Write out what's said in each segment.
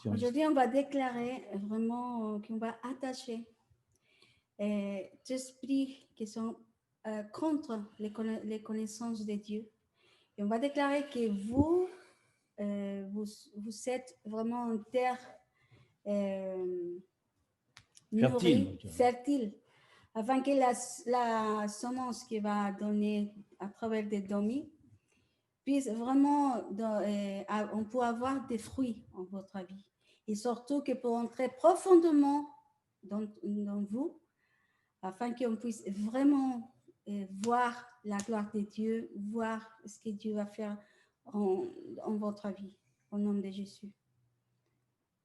Aujourd'hui, on va déclarer vraiment qu'on va attacher des esprits qui sont contre les connaissances de Dieu. Et on va déclarer que vous êtes vraiment en terre nourrie, fertile, afin que la semence qui va donner à travers des domis puisse vraiment, on peut avoir des fruits en votre vie. Et surtout que pour entrer profondément dans vous, afin qu'on puisse vraiment voir la gloire de Dieu, voir ce que Dieu va faire en votre vie, au nom de Jésus.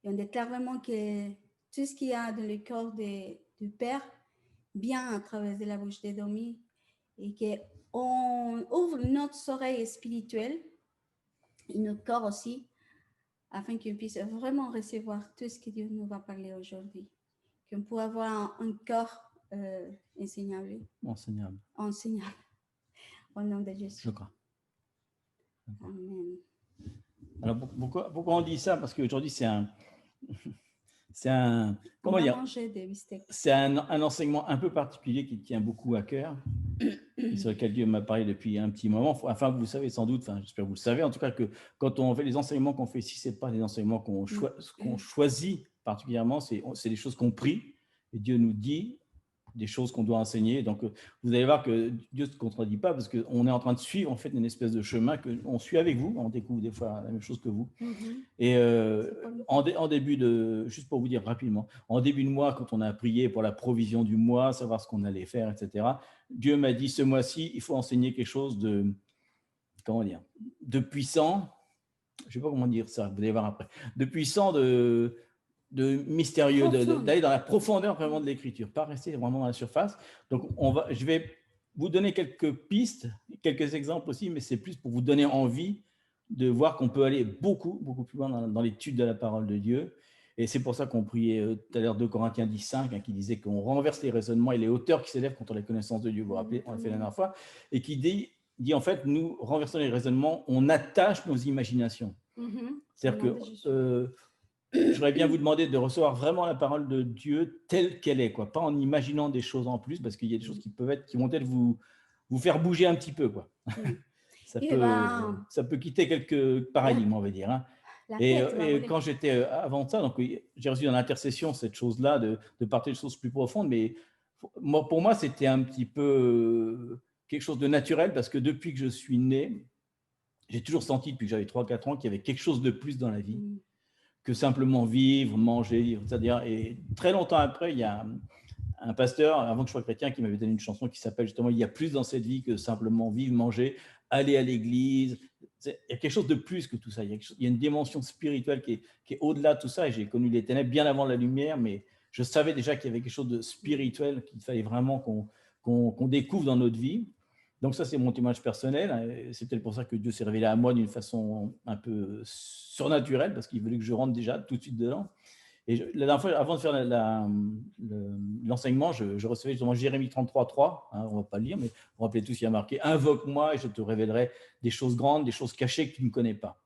Et on déclare vraiment que tout ce qu'il y a dans le corps du Père vient à travers de la bouche des domis et qu'on ouvre notre oreille spirituelle et notre corps aussi, afin qu'on puisse vraiment recevoir tout ce que Dieu nous va parler aujourd'hui. Qu'on puisse avoir un corps enseignable. Enseignable. Au nom de Jésus. Je crois. Amen. Alors, pourquoi on dit ça? Parce qu'aujourd'hui, c'est un enseignement un peu particulier qui tient beaucoup à cœur, et sur lequel Dieu m'a parlé depuis un petit moment. Enfin, vous le savez sans doute, j'espère que vous le savez, en tout cas, que quand on fait les enseignements qu'on fait ici, ce n'est pas des enseignements qu'on choisit particulièrement, c'est des choses qu'on prie, et Dieu nous dit des choses qu'on doit enseigner. Donc, vous allez voir que Dieu ne se contredit pas, parce qu'on est en train de suivre en fait une espèce de chemin qu'on suit avec vous. On découvre des fois la même chose que vous. Et en début de, juste pour vous dire rapidement, en début de mois, quand on a prié pour la provision du mois, savoir ce qu'on allait faire, etc., Dieu m'a dit, ce mois-ci, il faut enseigner quelque chose de, de puissant. Je ne sais pas comment dire ça, vous allez voir après. De puissant, de mystérieux, d'aller dans la profondeur vraiment de l'écriture, pas rester vraiment dans la surface. Donc, je vais vous donner quelques pistes, quelques exemples aussi, mais c'est plus pour vous donner envie de voir qu'on peut aller beaucoup, beaucoup plus loin dans l'étude de la parole de Dieu. Et c'est pour ça qu'on priait tout à l'heure 2 Corinthiens 10:5, qui disait qu'on renverse les raisonnements et les hauteurs qui s'élèvent contre la connaissance de Dieu. Vous vous rappelez, on l'a fait la dernière fois. Et qui dit en fait, nous renversons les raisonnements, on attache nos imaginations. C'est-à-dire que j'aurais bien vous demander de recevoir vraiment la parole de Dieu telle qu'elle est, pas en imaginant des choses en plus, parce qu'il y a des choses qui vont peut-être vous faire bouger un petit peu, Ça peut quitter quelques paradigmes, on va dire. Hein. Et quand j'étais avant ça, donc j'ai reçu dans l'intercession cette chose-là de partir de choses plus profondes, mais pour moi, c'était un petit peu quelque chose de naturel, parce que depuis que je suis né, j'ai toujours senti, depuis que j'avais 3-4 ans, qu'il y avait quelque chose de plus dans la vie que simplement vivre, manger, c'est-à-dire. Et très longtemps après, il y a un pasteur, avant que je sois chrétien, qui m'avait donné une chanson qui s'appelle justement « Il y a plus dans cette vie que simplement vivre, manger, aller à l'église ». Il y a quelque chose de plus que tout ça. Il y a une dimension spirituelle qui est au-delà de tout ça. Et j'ai connu les ténèbres bien avant la lumière, mais je savais déjà qu'il y avait quelque chose de spirituel qu'il fallait vraiment qu'on découvre dans notre vie. Donc ça, c'est mon témoignage personnel. C'est peut-être pour ça que Dieu s'est révélé à moi d'une façon un peu surnaturelle, parce qu'il voulait que je rentre déjà tout de suite dedans. Et la dernière fois, avant de faire l'enseignement, je recevais justement Jérémie 33:3. On ne va pas le lire, mais vous rappelez tous, il y a marqué « Invoque-moi et je te révélerai des choses grandes, des choses cachées que tu ne connais pas ».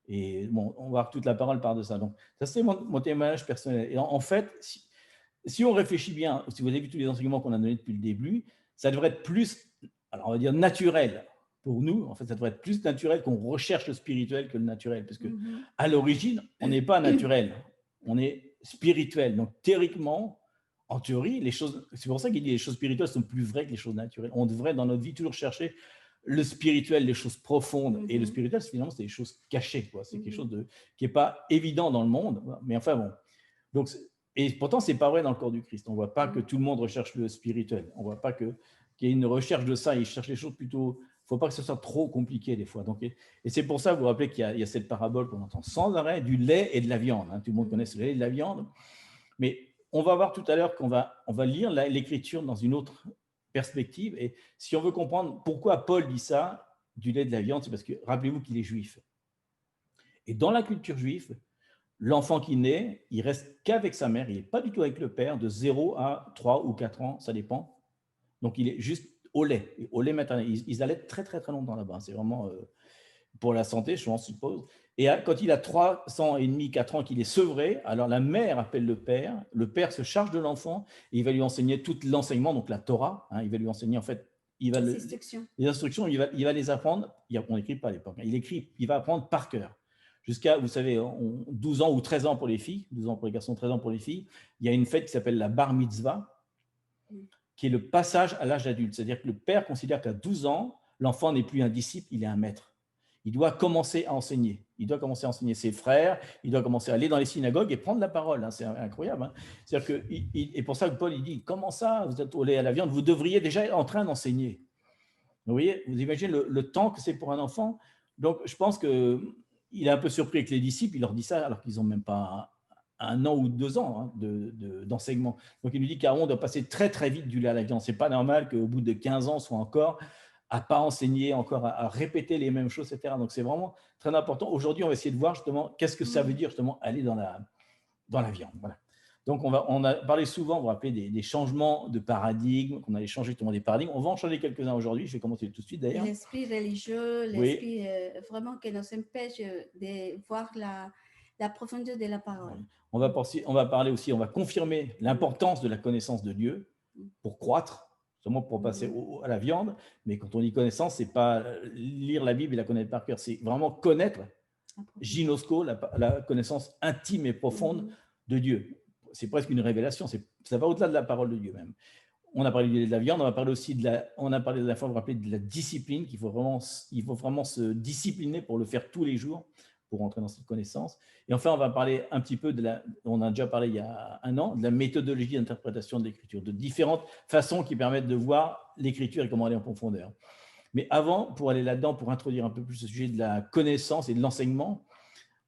Et bon, on va voir toute la parole part de ça. Donc ça, c'est mon témoignage personnel. Et en fait, si on réfléchit bien, si vous avez vu tous les enseignements qu'on a donnés depuis le début, ça devrait être plus, alors on va dire naturel pour nous. En fait, ça devrait être plus naturel qu'on recherche le spirituel que le naturel, parce que à l'origine, on n'est pas naturel, on est spirituel. Donc théoriquement, en théorie, les choses, c'est pour ça qu'il dit les choses spirituelles sont plus vraies que les choses naturelles. On devrait dans notre vie toujours chercher le spirituel, les choses profondes, et le spirituel, finalement, c'est des choses cachées, c'est quelque chose qui n'est pas évident dans le monde, mais enfin bon. Donc, et pourtant, ce n'est pas vrai dans le corps du Christ. On ne voit pas que tout le monde recherche le spirituel. On ne voit pas qu'il y ait une recherche de ça. Ils cherchent les choses plutôt. Il ne faut pas que ce soit trop compliqué des fois. Donc, et c'est pour ça, vous vous rappelez qu'il y a cette parabole qu'on entend sans arrêt du lait et de la viande. Hein. Tout le monde connaît le lait et de la viande. Mais on va voir tout à l'heure qu'on va lire l'écriture dans une autre perspective. Et si on veut comprendre pourquoi Paul dit ça, du lait et de la viande, c'est parce que rappelez-vous qu'il est juif. Et dans la culture juive, l'enfant qui naît, il reste qu'avec sa mère, il n'est pas du tout avec le père, de 0 à 3 ou 4 ans, ça dépend. Donc, il est juste au lait maternel. Ils allaitent très, très, très longtemps là-bas. C'est vraiment… pour la santé, je suppose. Et quand il a 3 ans et demi, 4 ans, qu'il est sevré, alors la mère appelle le père se charge de l'enfant et il va lui enseigner tout l'enseignement, donc la Torah, hein, il va lui enseigner en fait, les instructions, il va les apprendre, on n'écrit pas à l'époque, hein, il va apprendre par cœur. Jusqu'à, vous savez, 12 ans ou 13 ans pour les filles, 12 ans pour les garçons, 13 ans pour les filles, il y a une fête qui s'appelle la bar mitzvah, qui est le passage à l'âge adulte. C'est-à-dire que le père considère qu'à 12 ans, l'enfant n'est plus un disciple, il est un maître. Il doit commencer à enseigner. Il doit commencer à enseigner ses frères, il doit commencer à aller dans les synagogues et prendre la parole. Hein. C'est incroyable. Hein. C'est-à-dire que, et pour ça que Paul il dit, comment ça, vous êtes au lait à la viande, vous devriez déjà être en train d'enseigner. Vous voyez, vous imaginez le temps que c'est pour un enfant. Donc, je pense qu'il est un peu surpris avec les disciples, il leur dit ça alors qu'ils n'ont même pas 1 an ou 2 ans hein, d'enseignement. Donc, il lui dit qu'Aaron doit passer très, très vite du lait à la viande. Ce n'est pas normal qu'au bout de 15 ans, soit encore à pas enseigner, encore à répéter les mêmes choses, etc. Donc, c'est vraiment très important. Aujourd'hui, on va essayer de voir justement qu'est-ce que ça veut dire justement aller dans la viande. Voilà. Donc, on a parlé souvent, vous vous rappelez, des changements de paradigme, qu'on allait changer justement des paradigmes. On va en changer quelques-uns aujourd'hui. Je vais commencer tout de suite d'ailleurs. L'esprit religieux, l'esprit vraiment qui nous empêche de voir la profondeur de la parole. Oui. On va parler aussi, on va confirmer l'importance de la connaissance de Dieu pour croître, seulement pour passer à la viande. Mais quand on dit connaissance, ce n'est pas lire la Bible et la connaître par cœur, c'est vraiment connaître, gynosko, la connaissance intime et profonde de Dieu. C'est presque une révélation, ça va au-delà de la parole de Dieu même. On a parlé de la viande, on a parlé aussi de la fois, vous vous rappelez, de la discipline, il faut vraiment se discipliner pour le faire tous les jours, pour entrer dans cette connaissance. Et enfin, on va parler un petit peu on a déjà parlé il y a 1 an, de la méthodologie d'interprétation de l'écriture, de différentes façons qui permettent de voir l'écriture et comment aller en profondeur. Mais avant, pour aller là-dedans, pour introduire un peu plus ce sujet de la connaissance et de l'enseignement,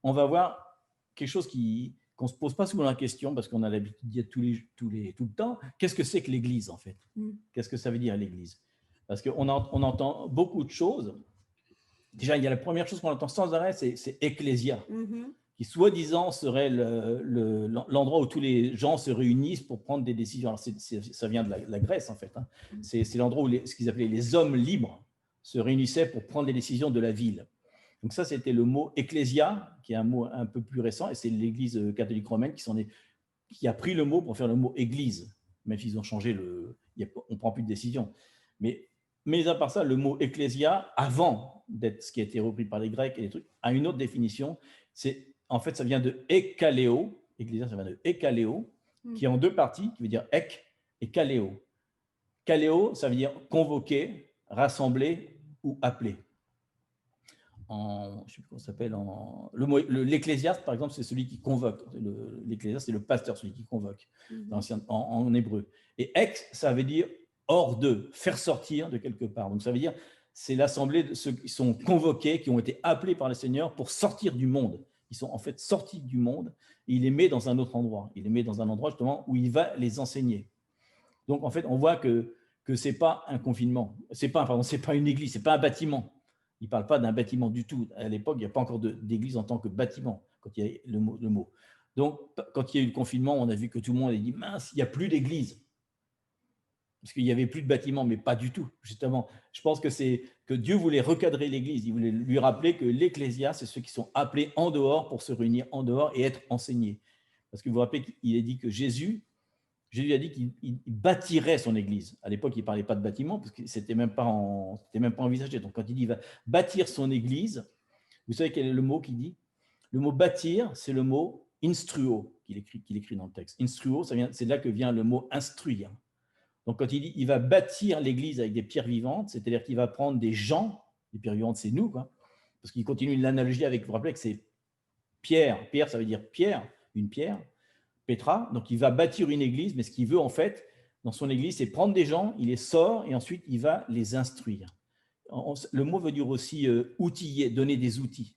on va voir quelque chose qu'on ne se pose pas souvent la question, parce qu'on a l'habitude de dire tout le temps, qu'est-ce que c'est que l'Église en fait? Qu'est-ce que ça veut dire l'Église? Parce qu'on entend beaucoup de choses. Déjà, il y a la première chose qu'on entend sans arrêt, c'est ecclésia, qui soi-disant serait l'endroit où tous les gens se réunissent pour prendre des décisions. Alors, ça vient de la Grèce, en fait. Hein. C'est l'endroit où ce qu'ils appelaient les hommes libres se réunissaient pour prendre des décisions de la ville. Donc ça, c'était le mot ecclésia, qui est un mot un peu plus récent, et c'est l'Église catholique romaine qui a pris le mot pour faire le mot église, même s'ils ont changé on ne prend plus de décision. Mais à part ça, le mot ecclésia, avant d'être ce qui a été repris par les Grecs et les trucs, a une autre définition. En fait, ça vient de ekkaleo. Ecclésia, ça vient de ekkaleo, qui est en 2 parties, qui veut dire ek et kaleo. Kaleo, ça veut dire convoquer, rassembler ou appeler. Je ne sais plus comment ça s'appelle. L'ecclésiaste, par exemple, c'est celui qui convoque. L'ecclésiaste, c'est le pasteur, celui qui convoque, en hébreu. Et ek, ça veut dire hors de, faire sortir de quelque part. Donc, ça veut dire, c'est l'assemblée de ceux qui sont convoqués, qui ont été appelés par le Seigneur pour sortir du monde. Ils sont en fait sortis du monde et il les met dans un autre endroit. Il les met dans un endroit justement où il va les enseigner. Donc, en fait, on voit que ce n'est pas un confinement. C'est pas une église, ce n'est pas un bâtiment. Il ne parle pas d'un bâtiment du tout. À l'époque, il n'y a pas encore d'église en tant que bâtiment, quand il y a le mot. Donc, quand il y a eu le confinement, on a vu que tout le monde a dit « mince, il n'y a plus d'église ». Parce qu'il n'y avait plus de bâtiment, mais pas du tout, justement. Je pense que Dieu voulait recadrer l'Église. Il voulait lui rappeler que l'Ecclésia, c'est ceux qui sont appelés en dehors pour se réunir en dehors et être enseignés. Parce que vous vous rappelez qu'il a dit que Jésus a dit qu'il bâtirait son Église. À l'époque, il ne parlait pas de bâtiment, parce que ce n'était même pas envisagé. Donc, quand il dit qu'il va bâtir son Église, vous savez quel est le mot qu'il dit? Le mot bâtir, c'est le mot instruo qu'il écrit dans le texte. Instruo, c'est de là que vient le mot instruire. Donc, quand il dit qu'il va bâtir l'Église avec des pierres vivantes, c'est-à-dire qu'il va prendre des gens, les pierres vivantes, c'est nous, quoi, parce qu'il continue l'analogie avec, vous vous rappelez que c'est pierre. Pierre, ça veut dire pierre, une pierre. Petra, donc il va bâtir une église, mais ce qu'il veut en fait dans son église, c'est prendre des gens, il les sort et ensuite il va les instruire. Le mot veut dire aussi outiller, donner des outils.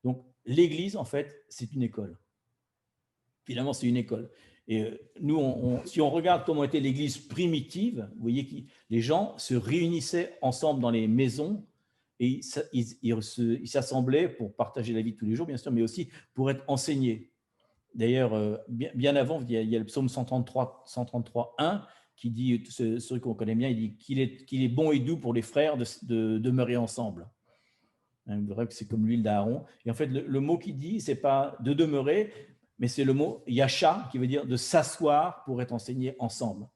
Donc l'église, en fait, c'est une école. Finalement, c'est une école. Et nous, si on regarde comment était l'église primitive, vous voyez que les gens se réunissaient ensemble dans les maisons et ils s'assemblaient pour partager la vie de tous les jours, bien sûr, mais aussi pour être enseignés. D'ailleurs, bien avant, il y a le psaume 133.1 qui dit, celui qu'on connaît bien, il dit qu'il est bon et doux pour les frères de demeurer ensemble. Vrai que c'est comme l'huile d'Aaron. Et en fait, le mot qu'il dit, c'est pas de demeurer, mais c'est le mot yasha, qui veut dire de s'asseoir pour être enseigné ensemble.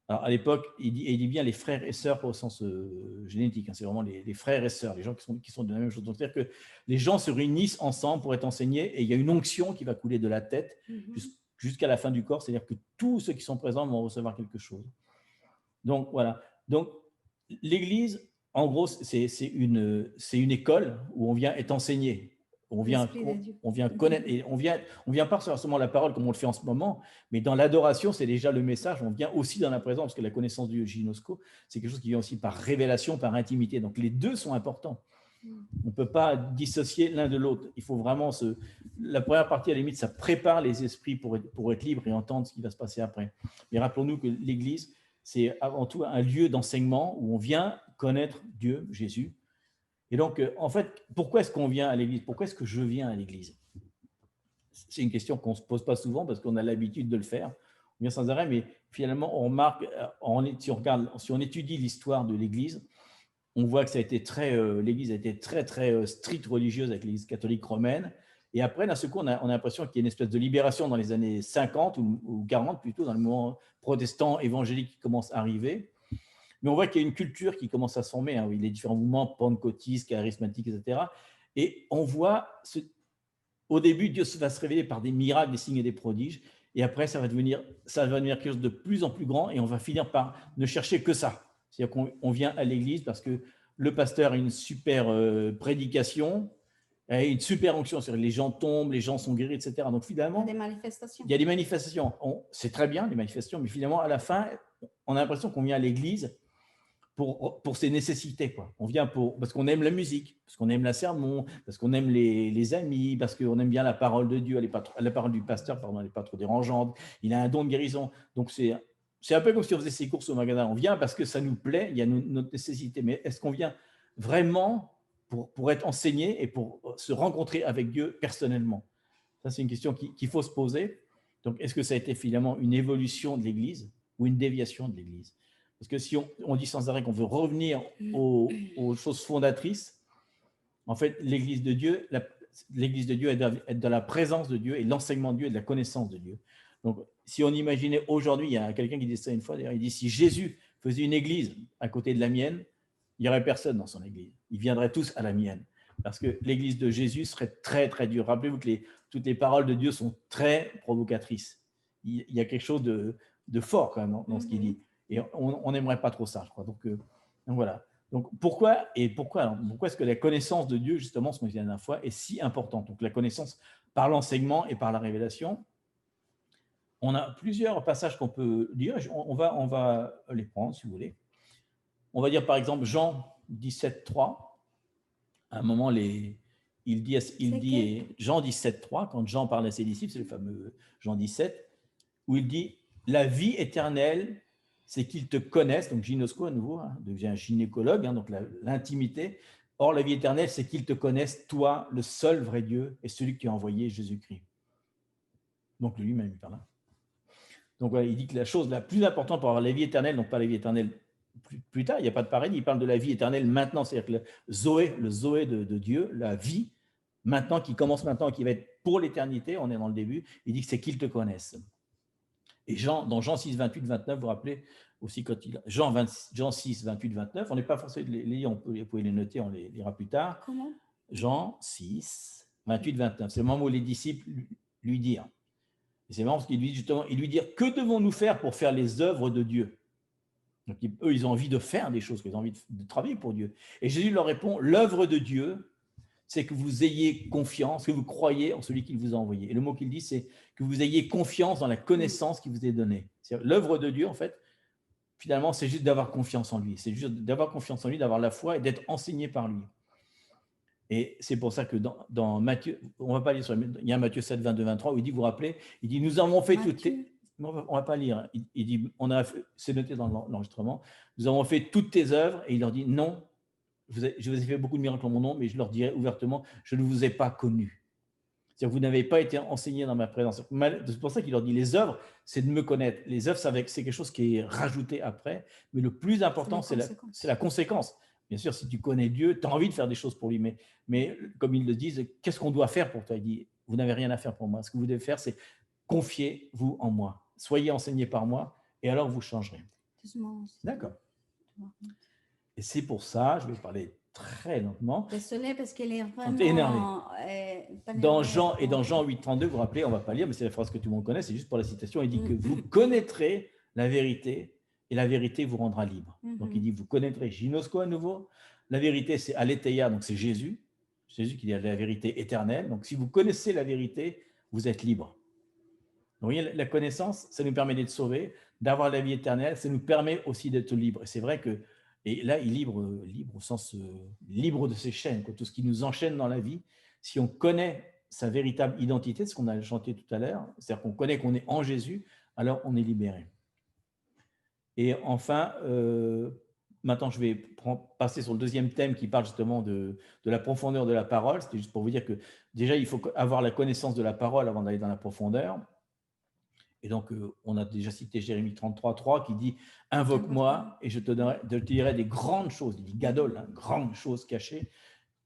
Alors, à l'époque, il dit bien les frères et sœurs, pas au sens génétique, hein, c'est vraiment les frères et sœurs, les gens qui sont de la même chose. Donc, c'est-à-dire que les gens se réunissent ensemble pour être enseignés et il y a une onction qui va couler de la tête jusqu'à la fin du corps, c'est-à-dire que tous ceux qui sont présents vont recevoir quelque chose. Donc, voilà. Donc, l'Église, en gros, c'est une école où on vient être enseigné. On vient connaître, et on vient pas recevoir seulement la parole comme on le fait en ce moment, mais dans l'adoration, c'est déjà le message. On vient aussi dans la présence, parce que la connaissance du Ginosko, c'est quelque chose qui vient aussi par révélation, par intimité. Donc les deux sont importants. On ne peut pas dissocier l'un de l'autre. Il faut vraiment la première partie, à la limite, ça prépare les esprits pour être libres et entendre ce qui va se passer après. Mais rappelons-nous que l'Église, c'est avant tout un lieu d'enseignement où on vient connaître Dieu, Jésus. Et donc, en fait, pourquoi est-ce qu'on vient à l'Église? Pourquoi est-ce que je viens à l'Église? C'est une question qu'on ne se pose pas souvent parce qu'on a l'habitude de le faire. On vient sans arrêt, mais finalement, on remarque, si on étudie l'histoire de l'Église, on voit que l'Église a été très, très stricte religieuse avec l'Église catholique romaine. Et après, d'un seul coup, on a l'impression qu'il y a une espèce de libération dans les années 50 ou 40, plutôt, dans le mouvement protestant évangélique qui commence à arriver. Mais on voit qu'il y a une culture qui commence à se former, hein, les différents mouvements pentecôtistes, charismatiques, etc. Et on voit, au début, Dieu va se révéler par des miracles, des signes et des prodiges. Et après, ça va devenir quelque chose de plus en plus grand et on va finir par ne chercher que ça. C'est-à-dire qu'on vient à l'église parce que le pasteur a une super prédication, et une super onction. C'est-à-dire les gens tombent, les gens sont guéris, etc. Donc finalement, il y a des manifestations. Il y a des manifestations. C'est très bien, les manifestations, mais finalement, à la fin, on a l'impression qu'on vient à l'église pour ses nécessités, quoi. On vient parce qu'on aime la musique, parce qu'on aime la sermon, parce qu'on aime les amis, parce qu'on aime bien la parole de Dieu, la parole du pasteur, pardon, elle n'est pas trop dérangeante, il a un don de guérison. Donc, c'est un peu comme si on faisait ses courses au magasin. On vient parce que ça nous plaît, il y a notre nécessité. Mais est-ce qu'on vient vraiment pour être enseigné et pour se rencontrer avec Dieu personnellement? Ça, c'est une question qu'il faut se poser. Donc, est-ce que ça a été finalement une évolution de l'Église ou une déviation de l'Église? Parce que si on dit sans arrêt qu'on veut revenir aux choses fondatrices, en fait, l'Église de Dieu est dans la présence de Dieu et l'enseignement de Dieu et de la connaissance de Dieu. Donc, si on imaginait aujourd'hui, il y a quelqu'un qui dit ça une fois, d'ailleurs, il dit, si Jésus faisait une église à côté de la mienne, il n'y aurait personne dans son église. Ils viendraient tous à la mienne. Parce que l'église de Jésus serait très, très dure. Rappelez-vous que toutes les paroles de Dieu sont très provocatrices. Il y a quelque chose de fort quand même dans ce qu'il dit. Et on n'aimerait pas trop ça, je crois. Donc voilà. Donc pourquoi est-ce que la connaissance de Dieu, justement, ce qu'on disait la dernière fois, est si importante? Donc la connaissance par l'enseignement et par la révélation. On a plusieurs passages qu'on peut lire. On va les prendre, si vous voulez. On va dire, par exemple, Jean 17, 3. À un moment, il dit Jean 17, 3, quand Jean parle à ses disciples, c'est le fameux Jean 17, où il dit « La vie éternelle, c'est qu'ils te connaissent », donc gynosko à nouveau, hein, devient un gynécologue, hein, donc l'intimité. « Or, la vie éternelle, c'est qu'ils te connaissent, toi, le seul vrai Dieu, et celui que tu as envoyé, Jésus-Christ. » Donc lui-même, il parle là. Donc voilà, il dit que la chose la plus importante pour avoir la vie éternelle, donc pas la vie éternelle plus tard, il n'y a pas de paradis, il parle de la vie éternelle maintenant, c'est-à-dire que le Zoé de Dieu, la vie, maintenant, qui commence maintenant, qui va être pour l'éternité, on est dans le début, il dit que c'est qu'ils te connaissent. Et dans Jean 6, 28, 29, vous vous rappelez aussi, Jean 6, 28, 29, on n'est pas forcé de les lire, vous pouvez les noter, on les lira plus tard. Comment? Jean 6, 28, 29, c'est le moment où les disciples lui disent. Et c'est marrant parce qu'il lui dit justement, que devons-nous faire pour faire les œuvres de Dieu? Donc, eux, ils ont envie de faire des choses, ils ont envie de travailler pour Dieu. Et Jésus leur répond, l'œuvre de Dieu, c'est que vous ayez confiance, que vous croyez en celui qui vous a envoyé. Et le mot qu'il dit, c'est que vous ayez confiance dans la connaissance qui vous est donnée. L'œuvre de Dieu, en fait, finalement, c'est juste d'avoir confiance en lui. C'est juste d'avoir confiance en lui, d'avoir la foi et d'être enseigné par lui. Et c'est pour ça que dans Matthieu, on va pas lire il y a Matthieu 7, 22, 23, où il dit, vous vous rappelez, il dit, nous avons fait toutes tes... On ne va pas lire. Il dit, c'est noté dans l'enregistrement, nous avons fait toutes tes œuvres, et il leur dit, non, je vous ai fait beaucoup de miracles en mon nom, mais je leur dirai ouvertement, je ne vous ai pas connus. C'est-à-dire que vous n'avez pas été enseigné dans ma présence. C'est pour ça qu'il leur dit, les œuvres, c'est de me connaître. Les œuvres, c'est quelque chose qui est rajouté après, mais le plus important, c'est la conséquence. Bien sûr, si tu connais Dieu, tu as envie de faire des choses pour lui, mais comme ils le disent, qu'est-ce qu'on doit faire pour toi? Il dit, vous n'avez rien à faire pour moi. Ce que vous devez faire, c'est confiez-vous en moi. Soyez enseigné par moi et alors vous changerez. Doucement. D'accord. Et c'est pour ça, je vais parler très lentement. Désolée parce qu'elle est vraiment énervé. Dans énervée. Jean 8,32, vous vous rappelez, on ne va pas lire, mais c'est la phrase que tout le monde connaît, c'est juste pour la citation. Il dit que vous connaîtrez la vérité et la vérité vous rendra libre. Donc il dit, vous connaîtrez, Ginosko à nouveau. La vérité, c'est Aletheia, donc c'est Jésus. Jésus qui dit la vérité éternelle. Donc si vous connaissez la vérité, vous êtes libre. Donc, vous voyez, la connaissance, ça nous permet d'être sauvés, d'avoir la vie éternelle, ça nous permet aussi d'être libres. Et c'est vrai que, et là, il est libre au sens libre de ses chaînes, quoi, tout ce qui nous enchaîne dans la vie. Si on connaît sa véritable identité, ce qu'on a chanté tout à l'heure, c'est-à-dire qu'on connaît qu'on est en Jésus, alors on est libéré. Et enfin, maintenant, je vais passer sur le deuxième thème qui parle justement de la profondeur de la parole. C'était juste pour vous dire que déjà, il faut avoir la connaissance de la parole avant d'aller dans la profondeur. Et donc, on a déjà cité Jérémie 33,3 qui dit « Invoque-moi et je te dirai des grandes choses », il dit « Gadol, hein, grandes choses cachées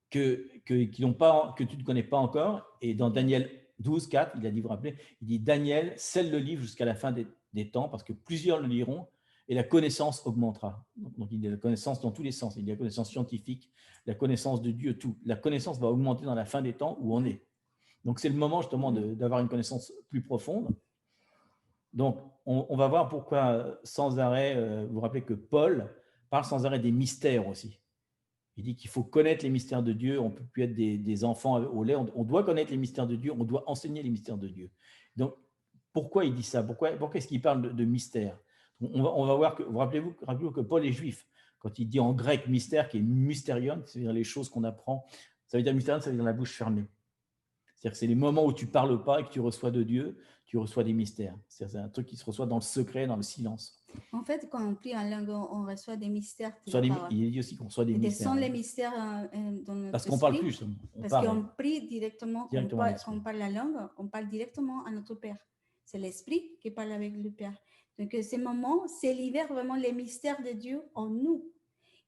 que tu ne connais pas encore ». Et dans Daniel 12,4, il a dit, vous vous rappelez, il dit « Daniel, scelle le livre jusqu'à la fin des temps parce que plusieurs le liront et la connaissance augmentera ». Donc, il y a la connaissance dans tous les sens. Il y a la connaissance scientifique, la connaissance de Dieu, tout. La connaissance va augmenter dans la fin des temps où on est. Donc, c'est le moment justement d'avoir une connaissance plus profonde. Donc, on va voir pourquoi sans arrêt, vous vous rappelez que Paul parle sans arrêt des mystères aussi. Il dit qu'il faut connaître les mystères de Dieu, on ne peut plus être des enfants au lait, on doit connaître les mystères de Dieu, on doit enseigner les mystères de Dieu. Donc, pourquoi il dit ça? Pourquoi est-ce qu'il parle de mystère? On va voir que, rappelez-vous que Paul est juif. Quand il dit en grec mystère, qui est mystérion, c'est-à-dire les choses qu'on apprend, ça veut dire mystérion, ça veut dire la bouche fermée. C'est-à-dire que c'est les moments où tu ne parles pas et que tu reçois de Dieu, tu reçois des mystères. C'est un truc qui se reçoit dans le secret, dans le silence. En fait, quand on prie en langue, on reçoit des mystères. Il dit aussi qu'on reçoit des mystères. Ce sont les mystères dans notre parce qu'on parle plus. Parce qu'on prie directement, quand on parle la langue, on parle directement à notre Père. C'est l'Esprit qui parle avec le Père. Donc, ces moments, c'est libère vraiment les mystères de Dieu en nous.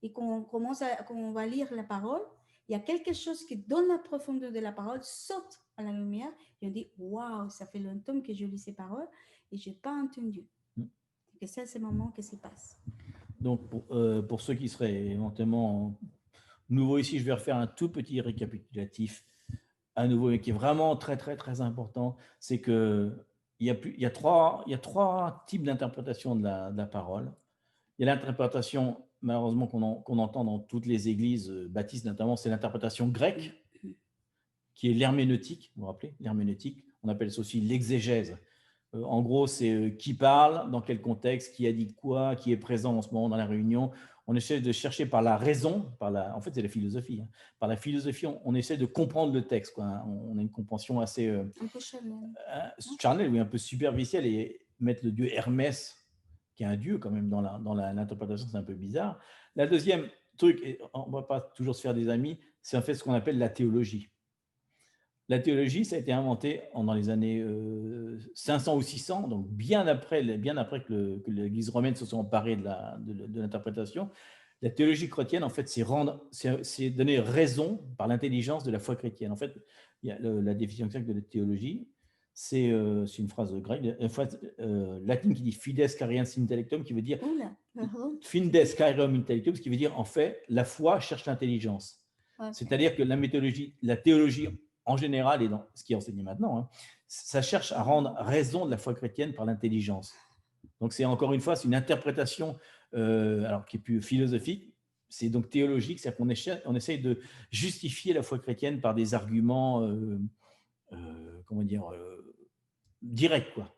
Et quand on va lire la parole, il y a quelque chose qui donne la profondeur de la parole, saute à la lumière, et on dit, waouh, ça fait longtemps que je lis ces paroles et je n'ai pas entendu. Et c'est ce moment que se passe. Donc, pour ceux qui seraient éventuellement nouveaux ici, je vais refaire un tout petit récapitulatif à nouveau, mais qui est vraiment très, très, très important. C'est qu'il y a trois types d'interprétation de la parole. Il y a l'interprétation, malheureusement, qu'on entend dans toutes les églises baptistes, notamment, c'est l'interprétation grecque, qui est l'herméneutique. Vous vous rappelez, l'herméneutique, on appelle ça aussi l'exégèse. En gros, c'est qui parle, dans quel contexte, qui a dit quoi, qui est présent en ce moment dans la réunion. On essaie de chercher par la raison, en fait, c'est la philosophie. Hein. Par la philosophie, on essaie de comprendre le texte. Quoi. On a une compréhension assez un peu charnelle, oui, un peu superficielle, et mettre le dieu Hermès, qui est un dieu quand même dans l'interprétation, c'est un peu bizarre. La deuxième truc, et on ne va pas toujours se faire des amis, c'est en fait ce qu'on appelle la théologie. La théologie, ça a été inventé dans les années 500 ou 600, donc bien après que l'Église romaine se soit emparée de l'interprétation. La théologie chrétienne, en fait, c'est donner raison par l'intelligence de la foi chrétienne. En fait, il y a la définition exacte de la théologie, c'est une phrase grecque, une phrase latine qui dit fides cariens intellectum, qui veut dire fides carium intellectum, ce qui veut dire en fait la foi cherche l'intelligence. Okay. C'est-à-dire que la théologie en général, et dans ce qui est enseigné maintenant, hein, ça cherche à rendre raison de la foi chrétienne par l'intelligence. Donc, c'est encore une fois, c'est une interprétation alors, qui est plus philosophique, c'est donc théologique, c'est-à-dire qu'on essaye de justifier la foi chrétienne par des arguments, directs, quoi.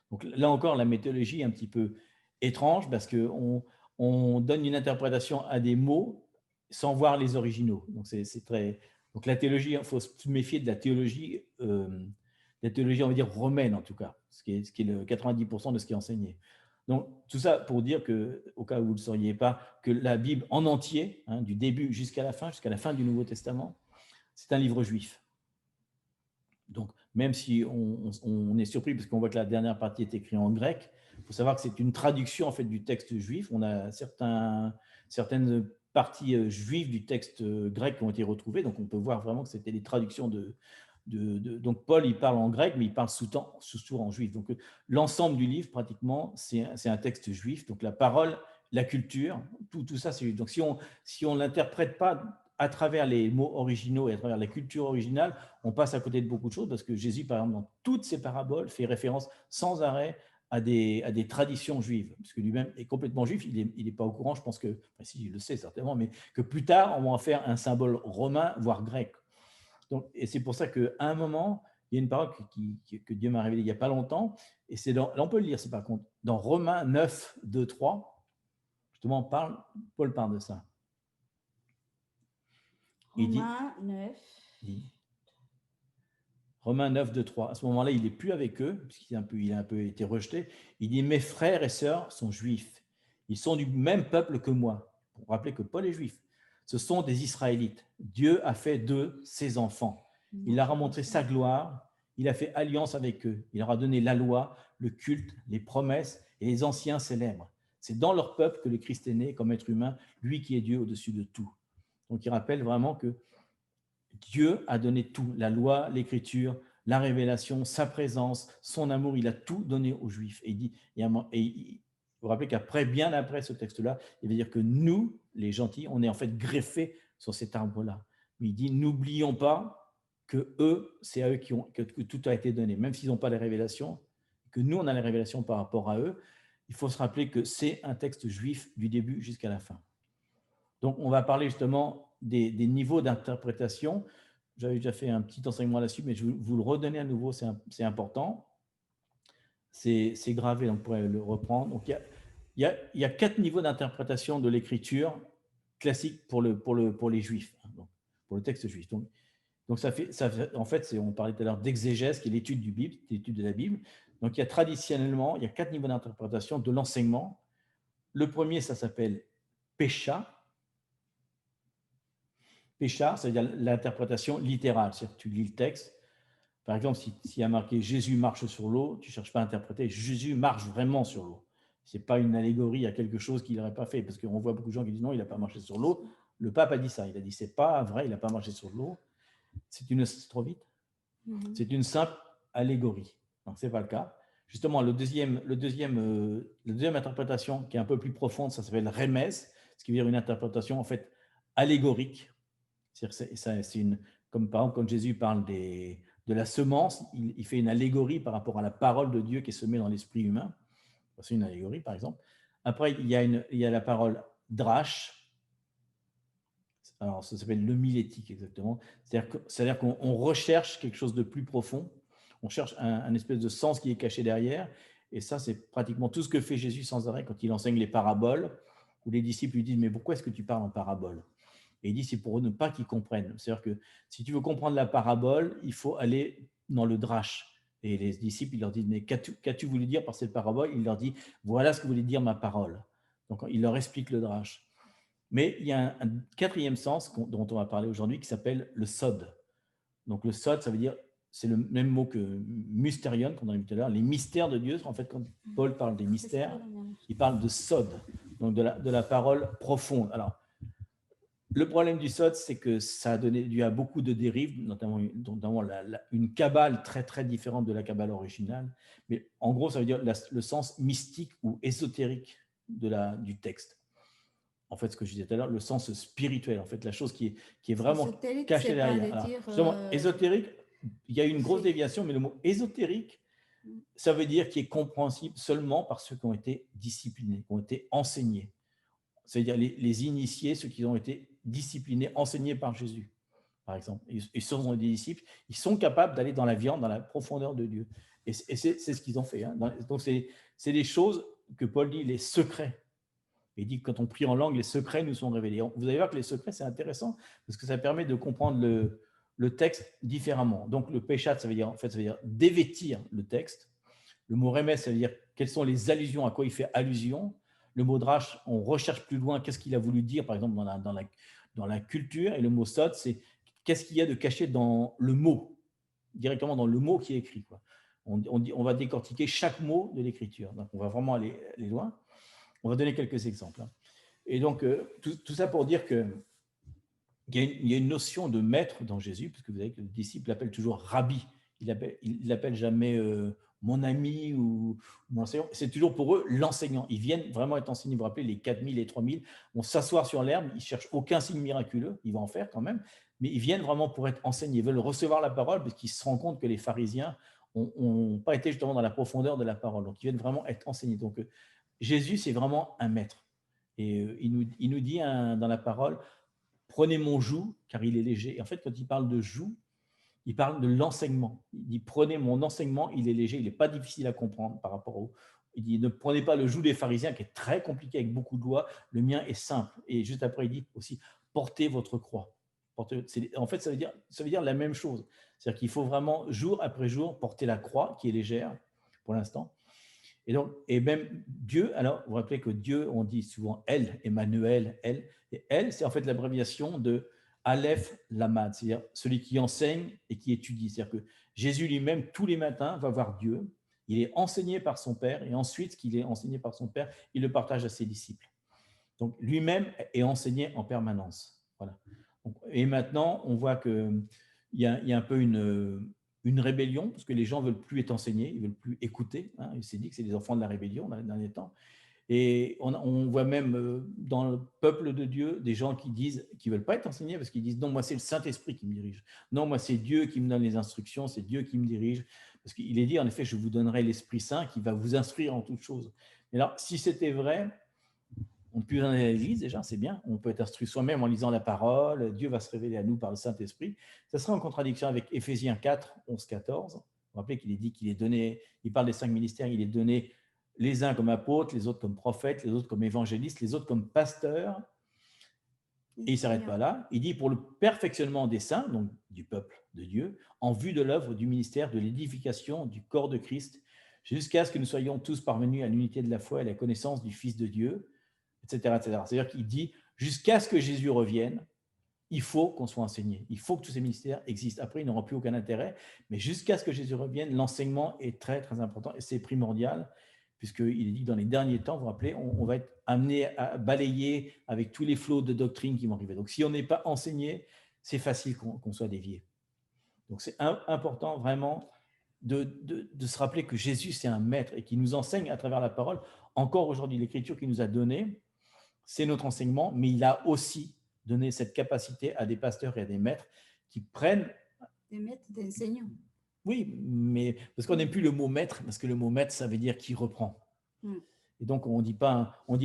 Donc, là encore, la méthodologie est un petit peu étrange parce qu'on donne une interprétation à des mots sans voir les originaux. Donc, c'est très... Donc, la théologie, il faut se méfier de la théologie, on va dire, romaine, en tout cas, ce qui est le 90% de ce qui est enseigné. Donc, tout ça pour dire que, au cas où vous ne le sauriez pas, que la Bible en entier, hein, du début jusqu'à la fin du Nouveau Testament, c'est un livre juif. Donc, même si on est surpris parce qu'on voit que la dernière partie est écrite en grec, il faut savoir que c'est une traduction en fait du texte juif. On a certaines parties juives du texte grec qui ont été retrouvées. Donc, on peut voir vraiment que c'était des traductions donc, Paul, il parle en grec, mais il parle souvent en juif. Donc, l'ensemble du livre, pratiquement, c'est un texte juif. Donc, la parole, la culture, tout ça, c'est juif. Donc, si on l'interprète pas à travers les mots originaux et à travers la culture originale, on passe à côté de beaucoup de choses parce que Jésus, par exemple, dans toutes ses paraboles, fait référence sans arrêt à des traditions juives, parce que lui-même est complètement juif, il n'est pas au courant, je pense que, enfin, si, il le sait certainement, mais que plus tard, on va en faire un symbole romain, voire grec. Donc, et c'est pour ça qu'à un moment, il y a une parole que Dieu m'a révélée il n'y a pas longtemps, et c'est là on peut le lire, c'est par contre, dans Romains 9, 2, 3, justement, Paul parle de ça. Romains 9. Romains 9, 2, 3. À ce moment-là, il n'est plus avec eux, puisqu'il a un peu été rejeté. Il dit, mes frères et sœurs sont juifs. Ils sont du même peuple que moi. Pour rappeler que Paul est juif. Ce sont des Israélites. Dieu a fait d'eux ses enfants. Il leur a montré sa gloire. Il a fait alliance avec eux. Il leur a donné la loi, le culte, les promesses et les anciens célèbres. C'est dans leur peuple que le Christ est né comme être humain, lui qui est Dieu au-dessus de tout. Donc, il rappelle vraiment que Dieu a donné tout, la loi, l'écriture, la révélation, sa présence, son amour, il a tout donné aux Juifs. Et il faut rappeler qu'après, bien après ce texte-là, il veut dire que nous, les gentils, on est en fait greffés sur cet arbre-là. Mais il dit, n'oublions pas que eux, c'est à eux que tout a été donné, même s'ils n'ont pas les révélations, que nous, on a les révélations par rapport à eux. Il faut se rappeler que c'est un texte juif du début jusqu'à la fin. Donc, on va parler justement des niveaux d'interprétation. J'avais déjà fait un petit enseignement là-dessus, mais je vais vous le redonner à nouveau, c'est important. C'est gravé, donc on pourrait le reprendre. Donc, il y a 4 niveaux d'interprétation de l'écriture classique pour les juifs, donc, pour le texte juif. Donc en fait, on parlait tout à l'heure d'exégèse, qui est l'étude de la Bible. Donc, traditionnellement, il y a 4 niveaux d'interprétation de l'enseignement. Le premier, ça s'appelle Pécha. Pécha, c'est-à-dire l'interprétation littérale. C'est-à-dire que tu lis le texte. Par exemple, s'il y a marqué « Jésus marche sur l'eau », tu ne cherches pas à interpréter « Jésus marche vraiment sur l'eau ». Ce n'est pas une allégorie à quelque chose qu'il n'aurait pas fait, parce qu'on voit beaucoup de gens qui disent « Non, il n'a pas marché sur l'eau ». Le pape a dit ça. Il a dit « C'est pas vrai, il n'a pas marché sur l'eau ». C'est trop vite. C'est une simple allégorie. Donc, ce n'est pas le cas. Justement, la deuxième interprétation, qui est un peu plus profonde, ça s'appelle « Rémez », ce qui veut dire une interprétation en fait allégorique. Comme par exemple, quand Jésus parle de la semence, il fait une allégorie par rapport à la parole de Dieu qui est semée dans l'esprit humain. C'est une allégorie, par exemple. Après, il y a la parole drache. Alors, ça s'appelle l'homilétique, exactement. C'est-à-dire qu'on recherche quelque chose de plus profond. On cherche un espèce de sens qui est caché derrière. Et ça, c'est pratiquement tout ce que fait Jésus sans arrêt quand il enseigne les paraboles, où les disciples lui disent « Mais pourquoi est-ce que tu parles en parabole ?» Et il dit, c'est pour ne pas qu'ils comprennent. C'est-à-dire que si tu veux comprendre la parabole, il faut aller dans le drache. Et les disciples, ils leur disent, mais qu'as-tu voulu dire par cette parabole? Il leur dit, voilà ce que voulait dire ma parole. Donc, il leur explique le drache. Mais il y a un quatrième sens dont on va parler aujourd'hui qui s'appelle le sod. Donc, le sod, ça veut dire, c'est le même mot que mystérion, qu'on a vu tout à l'heure, les mystères de Dieu. En fait, quand Paul parle des mystères, il parle de sod, donc de la parole profonde. Alors, le problème du sod, c'est que ça a donné lieu à beaucoup de dérives, notamment une kabbale très, très différente de la kabbale originale. Mais en gros, ça veut dire le sens mystique ou ésotérique du texte. En fait, ce que je disais tout à l'heure, le sens spirituel, en fait, la chose qui est vraiment cachée derrière. Ésotérique, il y a une grosse déviation, mais le mot ésotérique, ça veut dire qu'il est compréhensible seulement par ceux qui ont été disciplinés, qui ont été enseignés. C'est-à-dire les initiés, ceux qui ont été disciplinés, enseignés par Jésus, par exemple. Ils sont des disciples, ils sont capables d'aller dans la viande, dans la profondeur de Dieu. Et c'est ce qu'ils ont fait. Hein. Donc, c'est des choses que Paul dit, les secrets. Il dit que quand on prie en langue, les secrets nous sont révélés. Vous allez voir que les secrets, c'est intéressant, parce que ça permet de comprendre le texte différemment. Donc, le péchat, ça veut dire dévêtir le texte. Le mot rémès, ça veut dire quelles sont les allusions, à quoi il fait allusion. Le mot drache, on recherche plus loin qu'est-ce qu'il a voulu dire, par exemple, dans la culture. Et le mot sod, c'est qu'est-ce qu'il y a de caché dans le mot, directement dans le mot qui est écrit. Quoi. On va décortiquer chaque mot de l'écriture. Donc, on va vraiment aller loin. On va donner quelques exemples. Et donc, tout ça pour dire que il y a une notion de maître dans Jésus, parce que vous savez que le disciple l'appelle toujours rabbi. Il l'appelle jamais mon ami ou mon enseignant. C'est toujours pour eux l'enseignant. Ils viennent vraiment être enseignés. Vous vous rappelez, les 4000 et 3000 vont s'asseoir sur l'herbe. Ils ne cherchent aucun signe miraculeux. Ils vont en faire quand même. Mais ils viennent vraiment pour être enseignés. Ils veulent recevoir la parole parce qu'ils se rendent compte que les pharisiens n'ont pas été justement dans la profondeur de la parole. Donc, ils viennent vraiment être enseignés. Donc, Jésus, c'est vraiment un maître. Et il nous dit dans la parole, prenez mon joug, car il est léger. Et en fait, quand il parle de joug, il parle de l'enseignement. Il dit, prenez mon enseignement, il est léger, il n'est pas difficile à comprendre par rapport au... Il dit, ne prenez pas le joug des pharisiens, qui est très compliqué avec beaucoup de lois. Le mien est simple. Et juste après, il dit aussi, portez votre croix. En fait, ça veut dire la même chose. C'est-à-dire qu'il faut vraiment, jour après jour, porter la croix, qui est légère pour l'instant. Et donc, et même Dieu, alors vous vous rappelez que Dieu, on dit souvent elle, Emmanuel, elle. Et elle, c'est en fait l'abréviation de Aleph Lamad, c'est-à-dire celui qui enseigne et qui étudie. C'est-à-dire que Jésus lui-même, tous les matins, va voir Dieu. Il est enseigné par son Père et ensuite, ce qu'il est enseigné par son Père, il le partage à ses disciples. Donc, lui-même est enseigné en permanence. Voilà. Donc, et maintenant, on voit qu'il y a un peu une rébellion, parce que les gens ne veulent plus être enseignés, ils ne veulent plus écouter. Hein. Il s'est dit que c'est des enfants de la rébellion dans les derniers temps. Et on voit même dans le peuple de Dieu des gens qui disent, qui ne veulent pas être enseignés parce qu'ils disent non, moi c'est le Saint-Esprit qui me dirige. Non, moi c'est Dieu qui me donne les instructions, c'est Dieu qui me dirige. Parce qu'il est dit en effet, je vous donnerai l'Esprit Saint qui va vous instruire en toutes choses. Et alors, si c'était vrai, on peut aller à l'église déjà, c'est bien. On peut être instruit soi-même en lisant la parole. Dieu va se révéler à nous par le Saint-Esprit. Ça serait en contradiction avec Éphésiens 4, 11, 14. Vous vous rappelez qu'il est dit qu'il est donné, il parle des 5 ministères, il est donné les uns comme apôtres, les autres comme prophètes, les autres comme évangélistes, les autres comme pasteurs. Et il ne s'arrête pas là. Il dit pour le perfectionnement des saints, donc du peuple de Dieu, en vue de l'œuvre du ministère de l'édification du corps de Christ, jusqu'à ce que nous soyons tous parvenus à l'unité de la foi et à la connaissance du Fils de Dieu, etc. etc. C'est-à-dire qu'il dit jusqu'à ce que Jésus revienne, il faut qu'on soit enseigné. Il faut que tous ces ministères existent. Après, ils n'auront plus aucun intérêt. Mais jusqu'à ce que Jésus revienne, l'enseignement est très, très important et c'est primordial, puisqu'il est dit que dans les derniers temps, vous vous rappelez, on va être amené à balayer avec tous les flots de doctrine qui vont arriver. Donc, si on n'est pas enseigné, c'est facile qu'on soit dévié. Donc, c'est important vraiment de se rappeler que Jésus, c'est un maître et qui nous enseigne à travers la parole. Encore aujourd'hui, l'Écriture qu'il nous a donnée, c'est notre enseignement, mais il a aussi donné cette capacité à des pasteurs et à des maîtres qui prennent... Des maîtres, des enseignants. Oui, mais parce qu'on n'aime plus le mot maître, parce que le mot maître, ça veut dire qui reprend. Et donc, on dit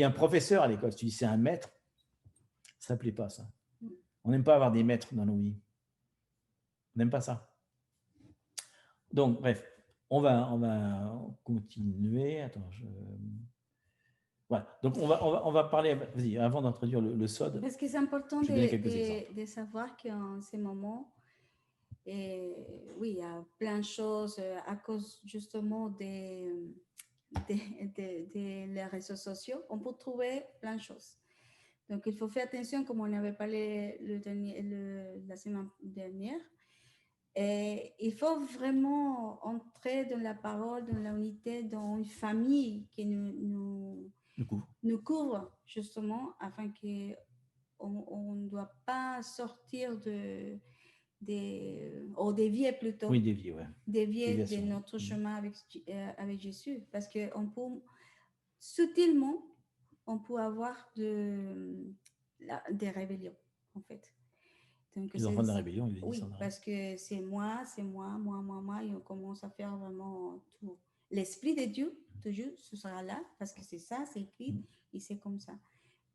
un professeur à l'école. Si tu dis c'est un maître, ça ne plaît pas, ça. On n'aime pas avoir des maîtres dans nos vies. On n'aime pas ça. Donc, bref, on va continuer. Attends, Voilà. Donc, on va parler, vas-y, avant d'introduire le SOD. Parce que c'est important de savoir qu'en ces moments, oui, il y a plein de choses à cause justement des les réseaux sociaux. On peut trouver plein de choses. Donc, il faut faire attention, comme on avait parlé la semaine dernière. Et il faut vraiment entrer dans la parole, dans l'unité, dans une famille qui nous couvre, justement, afin qu'on ne doit pas sortir dévier plutôt. Oui, dévier, ouais. Dévier de notre chemin avec Jésus. Parce qu'on peut, subtilement, on peut avoir des rébellions, en fait. Donc, les enfants de la rébellion, il est dit oui, ça. Parce que c'est moi, et on commence à faire vraiment tout. L'Esprit de Dieu, toujours, ce sera là, parce que c'est ça, c'est écrit, et c'est comme ça.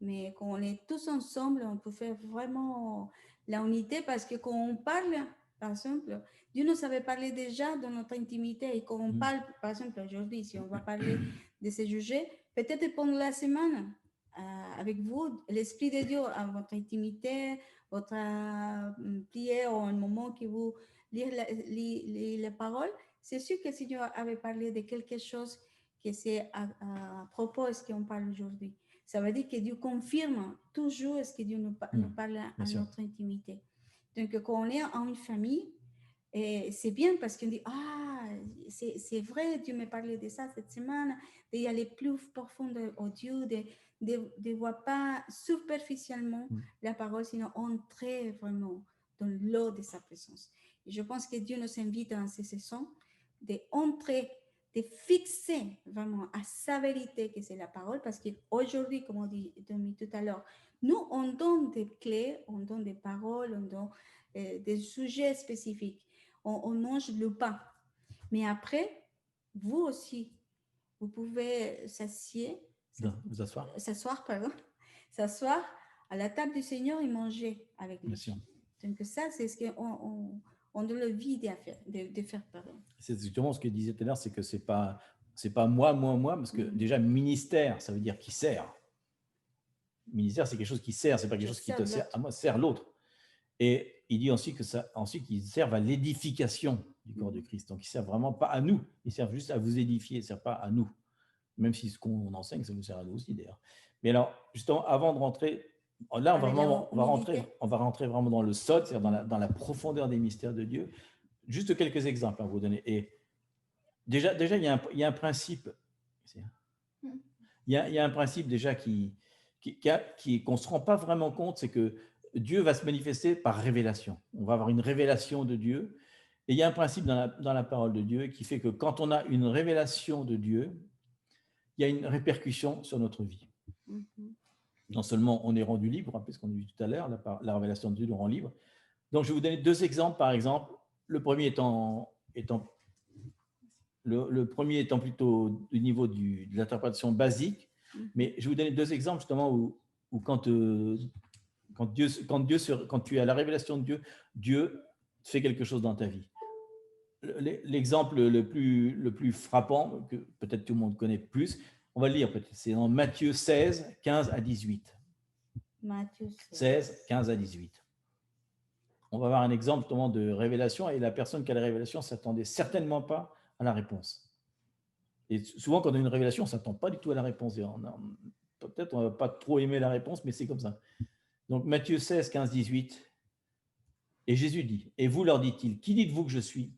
Mais quand on est tous ensemble, on peut faire vraiment la unité, parce que quand on parle, par exemple, Dieu nous avait parlé déjà dans notre intimité, et quand on parle, par exemple, aujourd'hui, si on va parler de ces sujets, peut-être pendant la semaine, avec vous, l'Esprit de Dieu à votre intimité, votre prière ou un moment que vous lisez la parole, c'est sûr que si Dieu avait parlé de quelque chose que c'est à propos de ce qu'on parle aujourd'hui. Ça veut dire que Dieu confirme toujours ce que Dieu nous parle à notre intimité. Donc, quand on est en une famille, et c'est bien parce qu'on dit, c'est vrai, Dieu m'a parlé de ça cette semaine, d'y aller plus profond au Dieu, de ne voit pas superficiellement la parole, sinon entrer vraiment dans l'eau de sa présence. Et je pense que Dieu nous invite dans ces saisons d'entrer, de fixer vraiment à sa vérité que c'est la parole, parce qu'aujourd'hui, comme on dit tout à l'heure, nous, on donne des clés, on donne des paroles, on donne des sujets spécifiques, on mange le pain. Mais après, vous aussi, vous pouvez s'asseoir à la table du Seigneur et manger avec lui. Donc ça, c'est ce qu'on on doit le vide à faire, de faire pardon. C'est justement ce que disait tout à l'heure, c'est que c'est pas moi, parce que déjà ministère, ça veut dire qui sert. Ministère, c'est quelque chose qui sert, c'est pas quelque chose qui te sert à moi, sert l'autre. Et il dit aussi que ça, ensuite, ils servent à l'édification du corps de Christ. Donc, ils servent vraiment pas à nous, ils servent juste à vous édifier, ils ne servent pas à nous. Même si ce qu'on enseigne, ça nous sert à nous aussi d'ailleurs. Mais alors, justement, avant de rentrer, là, on va rentrer vraiment dans le sol, c'est-à-dire dans la profondeur des mystères de Dieu. Juste quelques exemples à vous donner. Et déjà, il y a un principe. Il y a un principe déjà qu'on ne se rend pas vraiment compte, c'est que Dieu va se manifester par révélation. On va avoir une révélation de Dieu. Et il y a un principe dans la parole de Dieu qui fait que quand on a une révélation de Dieu, il y a une répercussion sur notre vie. Non seulement on est rendu libre, parce qu'on a vu tout à l'heure, la révélation de Dieu nous rend libre. Donc, je vais vous donner deux exemples, par exemple. Le premier étant plutôt au niveau de l'interprétation basique, mais je vais vous donner deux exemples justement où quand tu as la révélation de Dieu, Dieu fait quelque chose dans ta vie. L'exemple le plus frappant, que peut-être tout le monde connaît plus, on va le lire peut-être, c'est dans Matthieu 16, 15 à 18. Matthieu 16, 15 à 18. On va avoir un exemple justement de révélation, et la personne qui a la révélation ne s'attendait certainement pas à la réponse. Et souvent, quand on a une révélation, on ne s'attend pas du tout à la réponse. Peut-être on ne va pas trop aimer la réponse, mais c'est comme ça. Donc, Matthieu 16, 15, 18. Et Jésus dit, « Et vous, leur dit-il, qui dites-vous que je suis ?»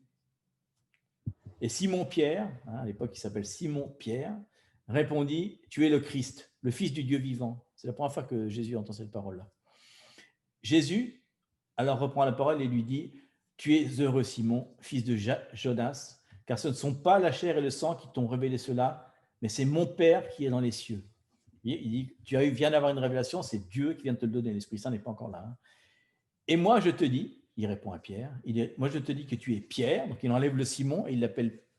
Et Simon-Pierre, à l'époque il s'appelle Simon-Pierre, répondit, « Tu es le Christ, le Fils du Dieu vivant. » C'est la première fois que Jésus entend cette parole-là. Jésus, alors, reprend la parole et lui dit, « Tu es heureux, Simon, fils de Jonas, car ce ne sont pas la chair et le sang qui t'ont révélé cela, mais c'est mon Père qui est dans les cieux. » Il dit, tu viens d'avoir une révélation, c'est Dieu qui vient de te le donner, l'Esprit Saint n'est pas encore là. Hein. Et moi, je te dis, il répond à Pierre, moi je te dis que tu es Pierre, donc il enlève le Simon et il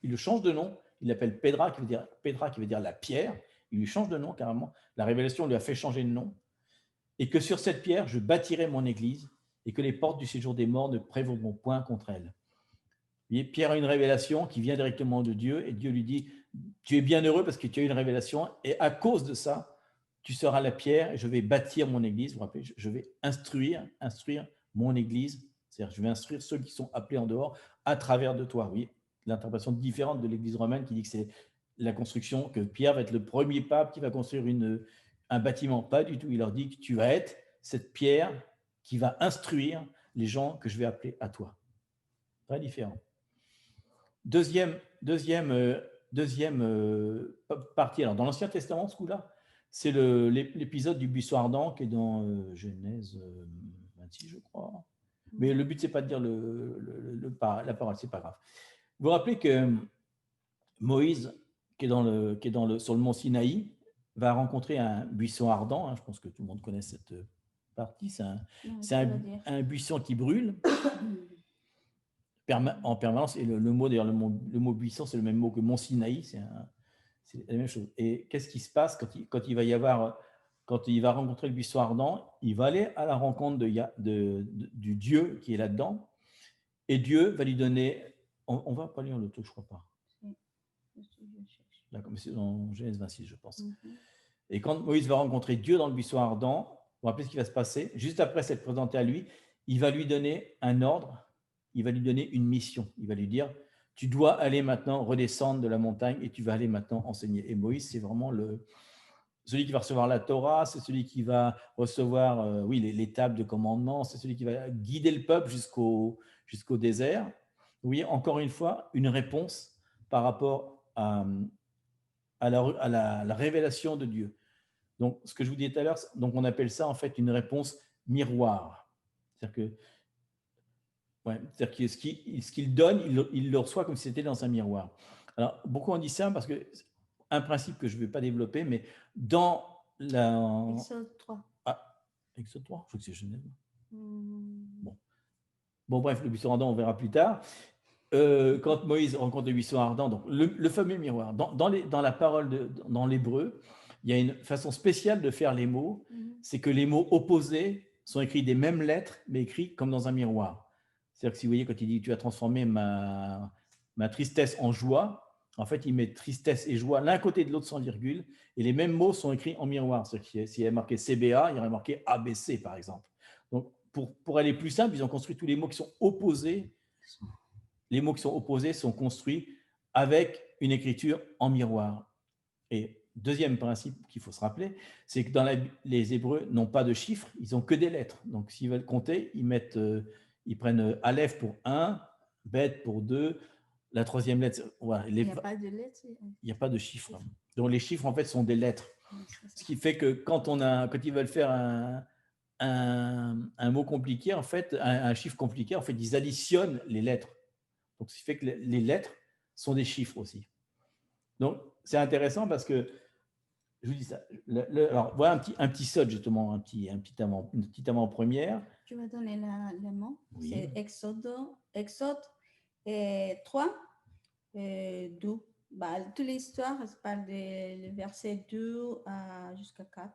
le change de nom, il l'appelle Pédra, qui veut dire la pierre, il lui change de nom carrément, la révélation lui a fait changer de nom, et que sur cette pierre, je bâtirai mon église, et que les portes du séjour des morts ne prévaudront point contre elle. Pierre a une révélation qui vient directement de Dieu, et Dieu lui dit, tu es bien heureux parce que tu as eu une révélation, et à cause de ça, tu seras la pierre, et je vais bâtir mon église. Vous vous rappelez, je vais instruire mon église, c'est-à-dire je vais instruire ceux qui sont appelés en dehors à travers de toi. Oui, l'interprétation différente de l'église romaine qui dit que c'est la construction, que Pierre va être le premier pape qui va construire un bâtiment. Pas du tout, il leur dit que tu vas être cette pierre qui va instruire les gens que je vais appeler à toi. Très différent. Deuxième partie. Alors, dans l'Ancien Testament, ce coup-là, c'est l'épisode du buisson ardent qui est dans Genèse 26, je crois. Mais le but, c'est pas de dire la parole, c'est pas grave. Vous vous rappelez que Moïse, qui est sur le mont Sinaï, va rencontrer un buisson ardent. Hein, je pense que tout le monde connaît cette partie. C'est un buisson qui brûle en permanence. Et le mot, d'ailleurs, le mot buisson, c'est le même mot que mont Sinaï. C'est la même chose. Et qu'est-ce qui se passe quand il va rencontrer le buisson ardent? Il va aller à la rencontre du Dieu qui est là-dedans. Et Dieu va lui donner... On va pas lire le tout, je crois pas. D'accord, mais c'est dans Genèse 26, je pense. Et quand Moïse va rencontrer Dieu dans le buisson ardent, vous vous rappelez ce qui va se passer? Juste après s'être présenté à lui, il va lui donner un ordre, il va lui donner une mission. Il va lui dire, tu dois aller maintenant redescendre de la montagne et tu vas aller maintenant enseigner. Et Moïse, c'est vraiment celui qui va recevoir la Torah, c'est celui qui va recevoir les tables de commandement, c'est celui qui va guider le peuple jusqu'au désert. Oui, encore une fois, une réponse par rapport à la révélation de Dieu. Donc, ce que je vous disais tout à l'heure, donc on appelle ça en fait une réponse miroir. C'est-à-dire que, ouais, c'est-à-dire que ce qu'il donne, il le reçoit comme si c'était dans un miroir. Alors, beaucoup ont dit ça parce que un principe que je ne vais pas développer, mais dans la… Exode 3. Ah, Exode 3, je crois que c'est Genèse. Hmm. Bon, bref, le buisson ardent, on verra plus tard. Quand Moïse rencontre le buisson ardent, donc le fameux miroir, dans la parole, dans l'hébreu, il y a une façon spéciale de faire les mots, c'est que les mots opposés sont écrits des mêmes lettres, mais écrits comme dans un miroir. C'est-à-dire que si vous voyez, quand il dit « tu as transformé ma tristesse en joie », en fait, il met tristesse et joie l'un côté de l'autre sans virgule, et les mêmes mots sont écrits en miroir. C'est-à-dire que s'il y avait marqué CBA, il y aurait marqué ABC, par exemple. Donc, pour aller plus simple, ils ont construit tous les mots qui sont opposés. Les mots qui sont opposés sont construits avec une écriture en miroir. Et deuxième principe qu'il faut se rappeler, c'est que les Hébreux n'ont pas de chiffres, ils n'ont que des lettres. Donc, s'ils veulent compter, ils prennent Aleph pour 1, Bet pour 2, la troisième lettre… Voilà, Il n'y a pas de lettres. Il n'y a pas de chiffres. Donc, les chiffres, en fait, sont des lettres. Ce qui fait que quand ils veulent faire un mot compliqué, en fait, un chiffre compliqué, en fait, ils additionnent les lettres. Donc, ce qui fait que les lettres sont des chiffres aussi. Donc, c'est intéressant parce que, je vous dis ça, alors voilà un petit sod justement, une petite avant-première. Tu vas donner le mot. Oui. C'est Exode 3, 2. Bah, toute l'histoire, ça parle de verset 2 jusqu'à 4.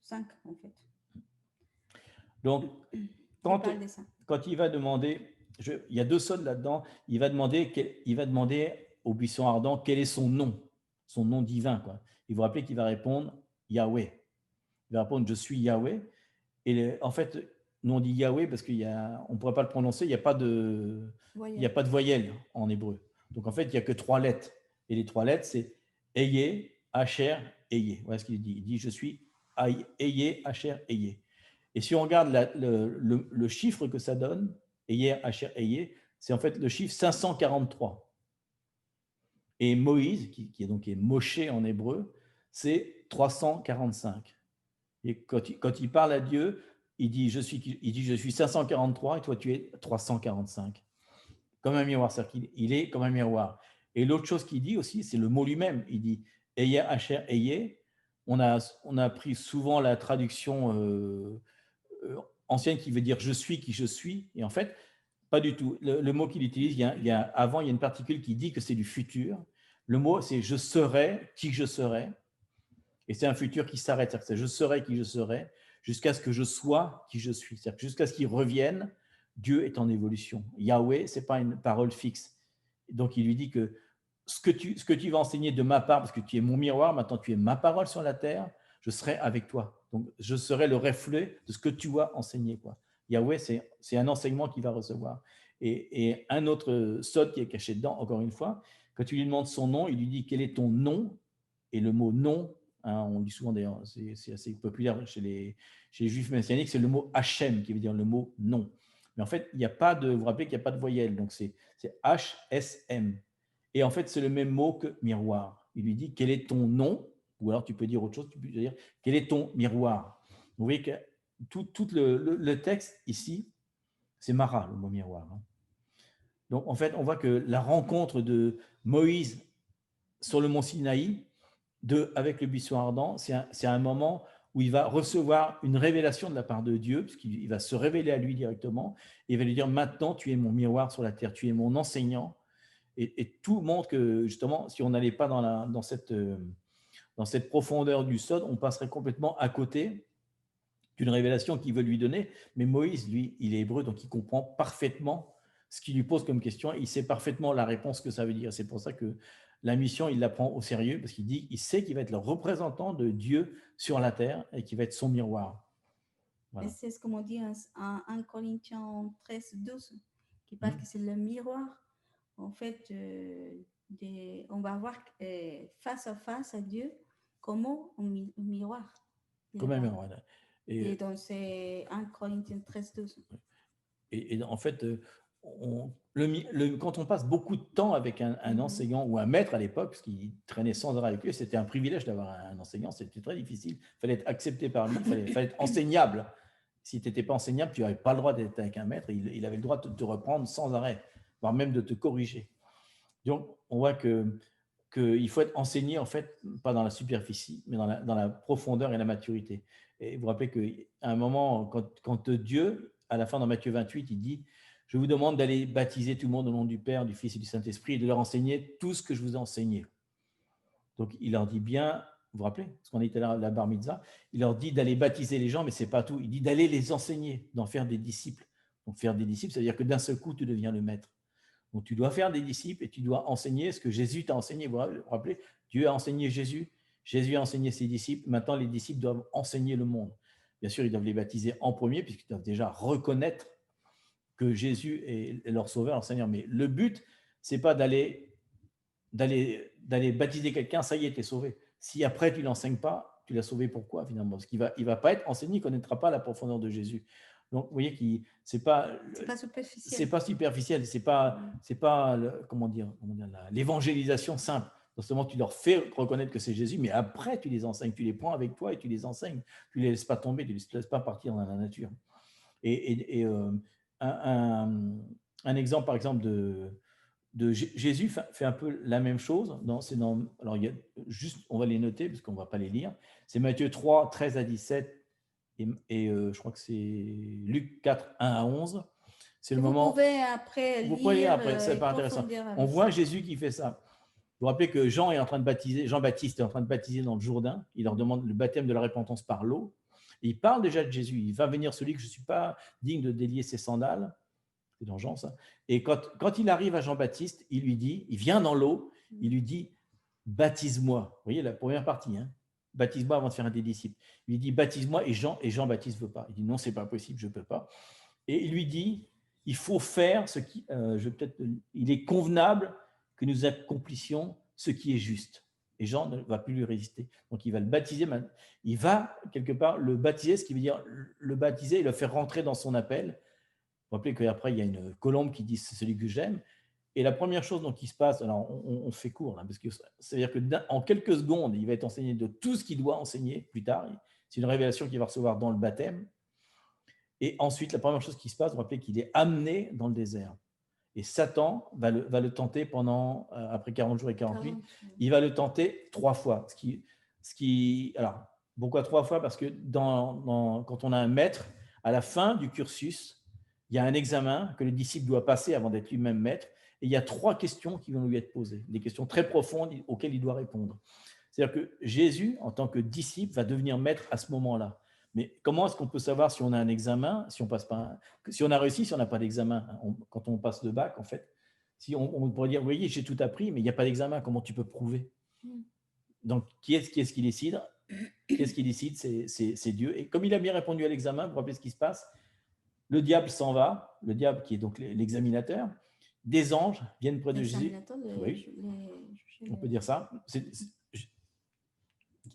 5 en fait. Donc, quand il va demander, il y a deux sods là-dedans, il va demander au buisson ardent quel est son nom divin, quoi. Il vous rappelez qu'il va répondre Yahweh. Il va répondre je suis Yahweh. Et en fait, nous on dit Yahweh parce qu'on ne pourrait pas le prononcer, il n'y a pas de voyelle en hébreu. Donc en fait, il n'y a que 3 lettres. Et les 3 lettres, c'est Eye, Asher, Eye. Voilà ce qu'il dit. Il dit je suis Eye, Asher, Eye. Et si on regarde le chiffre que ça donne, Eye, Asher, Eye, c'est en fait le chiffre 543. Et Moïse, qui est Moshe en hébreu, c'est 345. Et quand il parle à Dieu, il dit je suis 543 et toi tu es 345. Comme un miroir, c'est-à-dire qu'il est comme un miroir. Et l'autre chose qu'il dit aussi, c'est le mot lui-même. Il dit Eye, Asher, Eye. On a pris souvent la traduction ancienne qui veut dire je suis qui je suis. Et en fait, pas du tout. Le mot qu'il utilise, avant, il y a une particule qui dit que c'est du futur. Le mot, c'est je serai qui je serai. Et c'est un futur qui s'arrête. C'est je serai qui je serai jusqu'à ce que je sois qui je suis. C'est-à-dire jusqu'à ce qu'il revienne, Dieu est en évolution. Yahweh, ce n'est pas une parole fixe. Donc, il lui dit que ce que tu vas enseigner de ma part, parce que tu es mon miroir, maintenant tu es ma parole sur la terre, je serai avec toi. Donc, je serai le reflet de ce que tu as enseigné, quoi. Yahweh, c'est un enseignement qu'il va recevoir. Et un autre sod qui est caché dedans, encore une fois, quand tu lui demandes son nom, il lui dit quel est ton nom. Et le mot nom, on dit souvent d'ailleurs, c'est assez populaire chez les juifs messianiques, c'est le mot Hachem qui veut dire le mot nom. Mais en fait, il n'y a pas de, vous vous rappelez qu'il n'y a pas de voyelle, donc c'est H-S-M. Et en fait, c'est le même mot que miroir. Il lui dit quel est ton nom, ou alors tu peux dire autre chose, tu peux dire quel est ton miroir. Vous voyez que tout le texte ici, c'est Mara, le mot miroir. Donc en fait, on voit que la rencontre de Moïse sur le mont Sinaï, avec le buisson ardent, c'est un moment où il va recevoir une révélation de la part de Dieu, puisqu'il va se révéler à lui directement, et il va lui dire maintenant tu es mon miroir sur la terre, tu es mon enseignant, et tout montre que justement, si on n'allait pas dans cette profondeur du sod, on passerait complètement à côté d'une révélation qu'il veut lui donner. Mais Moïse, lui, il est hébreu, donc il comprend parfaitement ce qu'il lui pose comme question, il sait parfaitement la réponse que ça veut dire. C'est pour ça que la mission, il la prend au sérieux, parce qu'il sait qu'il va être le représentant de Dieu sur la terre et qu'il va être son miroir. Voilà. C'est ce qu'on dit en 1 Corinthiens 13, 12, qui parle que c'est le miroir. En fait, on va voir face à face à Dieu comme un miroir. Comme un miroir. Et donc, c'est 1 Corinthiens 13, 12. Et en fait, quand on passe beaucoup de temps avec un enseignant ou un maître à l'époque, parce qu'il traînait sans arrêt avec lui, c'était un privilège d'avoir un enseignant, c'était très difficile. Il fallait être accepté par lui, il fallait être enseignable. Si tu n'étais pas enseignable, tu n'avais pas le droit d'être avec un maître. Il avait le droit de te reprendre sans arrêt, voire même de te corriger. Donc, on voit qu'il faut être enseigné, en fait, pas dans la superficie, mais dans la profondeur et la maturité. Et vous vous rappelez qu'à un moment, quand Dieu, à la fin dans Matthieu 28, il dit « Je vous demande d'aller baptiser tout le monde au nom du Père, du Fils et du Saint-Esprit et de leur enseigner tout ce que je vous ai enseigné. » Donc, il leur dit bien, vous vous rappelez, parce qu'on était à la bar mitzvah, il leur dit d'aller baptiser les gens, mais ce n'est pas tout. Il dit d'aller les enseigner, d'en faire des disciples. Donc, faire des disciples, c'est-à-dire que d'un seul coup, tu deviens le maître. Donc, tu dois faire des disciples et tu dois enseigner ce que Jésus t'a enseigné. Vous vous rappelez, Dieu a enseigné Jésus, Jésus a enseigné ses disciples. Maintenant, les disciples doivent enseigner le monde. Bien sûr, ils doivent les baptiser en premier, puisqu'ils doivent déjà reconnaître que Jésus est leur sauveur, leur Seigneur. Mais le but, ce n'est pas d'aller baptiser quelqu'un, ça y est, tu es sauvé. Si après, tu ne l'enseignes pas, tu l'as sauvé pourquoi finalement? Parce qu'il ne va pas être enseigné, il ne connaîtra pas la profondeur de Jésus. Donc, vous voyez que ce n'est pas superficiel. C'est pas superficiel, c'est pas comment dire l'évangélisation simple. Non seulement tu leur fais reconnaître que c'est Jésus, mais après tu les enseignes, tu les prends avec toi et tu les enseignes. Tu ne les laisses pas tomber, tu ne les laisses pas partir dans la nature. Et un exemple, par exemple, de Jésus fait un peu la même chose. Alors, il y a juste, on va les noter parce qu'on ne va pas les lire. C'est Matthieu 3, 13 à 17 et je crois que c'est Luc 4, 1 à 11. C'est le moment. Vous pouvez après vous lire. Pouvez après, c'est pas intéressant. On voit Jésus qui fait ça. Vous vous rappelez que Jean-Baptiste est en train de baptiser dans le Jourdain. Il leur demande le baptême de la repentance par l'eau. Il parle déjà de Jésus. Il va venir celui que je ne suis pas digne de délier ses sandales. C'est dans Jean, ça. Et quand il arrive à Jean-Baptiste, il lui dit, il vient dans l'eau, il lui dit, baptise-moi. Vous voyez la première partie, hein, baptise-moi avant de faire un des disciples. Il lui dit, baptise-moi, et Jean-Baptiste ne veut pas. Il dit, non, c'est pas possible, je ne peux pas. Et il lui dit, il faut faire ce qui, il est convenable que nous accomplissions ce qui est juste. Et Jean ne va plus lui résister. Donc, il va le baptiser. Il va, quelque part, le baptiser, ce qui veut dire le baptiser et le faire rentrer dans son appel. Vous vous rappelez qu'après, il y a une colombe qui dit « c'est celui que j'aime ». Et la première chose qui se passe, alors on fait court, là, parce que c'est-à-dire qu'en quelques secondes, il va être enseigné de tout ce qu'il doit enseigner plus tard. C'est une révélation qu'il va recevoir dans le baptême. Et ensuite, la première chose qui se passe, vous vous rappelez qu'il est amené dans le désert. Et Satan va le tenter pendant, après 40 jours et 40 nuits, il va le tenter 3 fois. Alors, pourquoi 3 fois? Parce que quand on a un maître, à la fin du cursus, il y a un examen que le disciple doit passer avant d'être lui-même maître. Et il y a 3 questions qui vont lui être posées, des questions très profondes auxquelles il doit répondre. C'est-à-dire que Jésus, en tant que disciple, va devenir maître à ce moment-là. Mais comment est-ce qu'on peut savoir si on a un examen, si on passe pas, si on a réussi, si on n'a pas d'examen? Quand on passe le bac, en fait, si on pourrait dire, vous voyez, j'ai tout appris, mais il n'y a pas d'examen, comment tu peux prouver? Donc, qui est-ce qui décide? Qui est-ce qui décide? C'est Dieu. Et comme il a bien répondu à l'examen, vous vous rappelez ce qui se passe? Le diable s'en va, le diable qui est donc l'examinateur. Des anges viennent près de Jésus. Oui, on peut dire ça.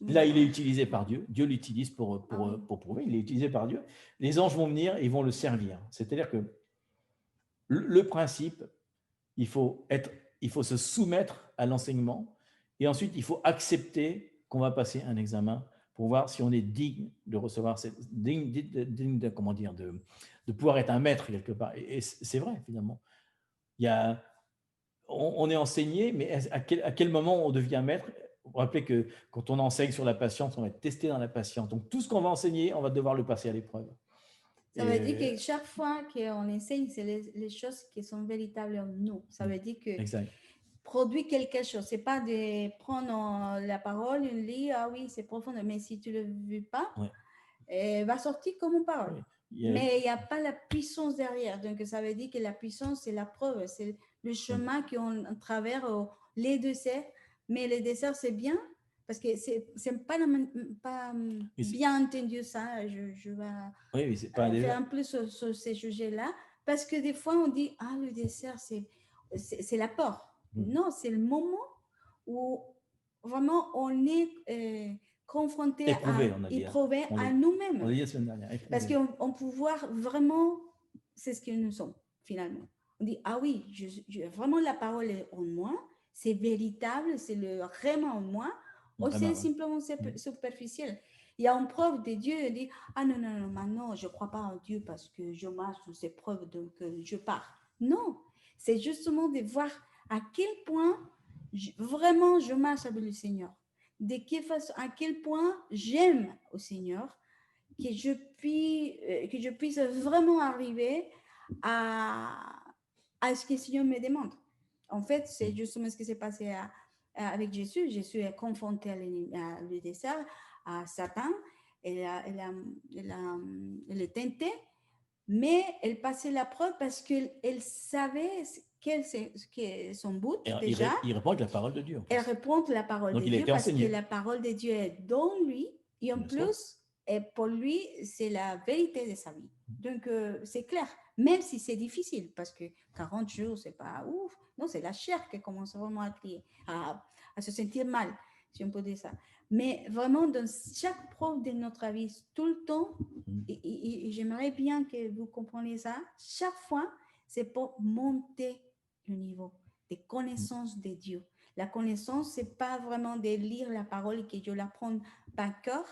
Là, il est utilisé par Dieu. Dieu l'utilise pour prouver. Il est utilisé par Dieu. Les anges vont venir et ils vont le servir. C'est-à-dire que le principe, il faut se soumettre à l'enseignement et ensuite, il faut accepter qu'on va passer un examen pour voir si on est digne de recevoir, digne de pouvoir être un maître quelque part. Et c'est vrai, finalement. On est enseigné, mais à quel moment on devient maître? Vous vous rappelez que quand on enseigne sur la patience, on va être testé dans la patience. Donc, tout ce qu'on va enseigner, on va devoir le passer à l'épreuve. Ça veut dire que chaque fois qu'on enseigne, c'est les choses qui sont véritables en nous. Ça veut dire que produit quelque chose. Ce n'est pas de prendre la parole, une lit, ah oui, c'est profond, mais si tu ne le veux pas, va sortir comme une parole. Mais il n'y a pas la puissance derrière. Donc, ça veut dire que la puissance, c'est la preuve, c'est le chemin qu'on traverse les desserts. Mais les desserts, c'est bien, parce que c'est pas bien entendu ça. Je vais faire un peu sur ces sujets-là, parce que des fois, on dit, ah, le dessert, c'est l'apport. Non, c'est le moment où vraiment on est confronté éprouvé à nous-mêmes. Parce qu'on peut voir vraiment, c'est ce que nous sommes, finalement. on dit, ah oui, vraiment la parole est en moi, c'est véritable, c'est le vraiment en moi, ou c'est simplement superficiel. Il y a une preuve de Dieu, il dit, ah non, non, non, maintenant je ne crois pas en Dieu parce que je marche sur ces preuves, donc je pars. Non, c'est justement de voir à quel point vraiment je marche avec le Seigneur, de quelle façon, à quel point j'aime au Seigneur, que je puisse vraiment arriver à ce que le Seigneur me demande. En fait, c'est justement ce qui s'est passé avec Jésus. Jésus est confronté à le désert, à Satan. Elle est tentée, mais elle passait la preuve parce qu'elle savait quel est son but déjà. Il répond avec la parole de Dieu. En fait. Elle répond la parole Donc, de Dieu parce que la parole de Dieu est dans lui et en plus, et pour lui, c'est la vérité de sa vie. Donc, c'est clair, même si c'est difficile, parce que 40 jours, c'est pas ouf. Non, c'est la chair qui commence vraiment à crier, à se sentir mal, si on peut dire ça. Mais vraiment, dans chaque preuve de notre vie, tout le temps, et j'aimerais bien que vous compreniez ça, chaque fois, c'est pour monter le niveau de connaissance de Dieu. La connaissance, ce n'est pas vraiment de lire la parole et que je la prenne par cœur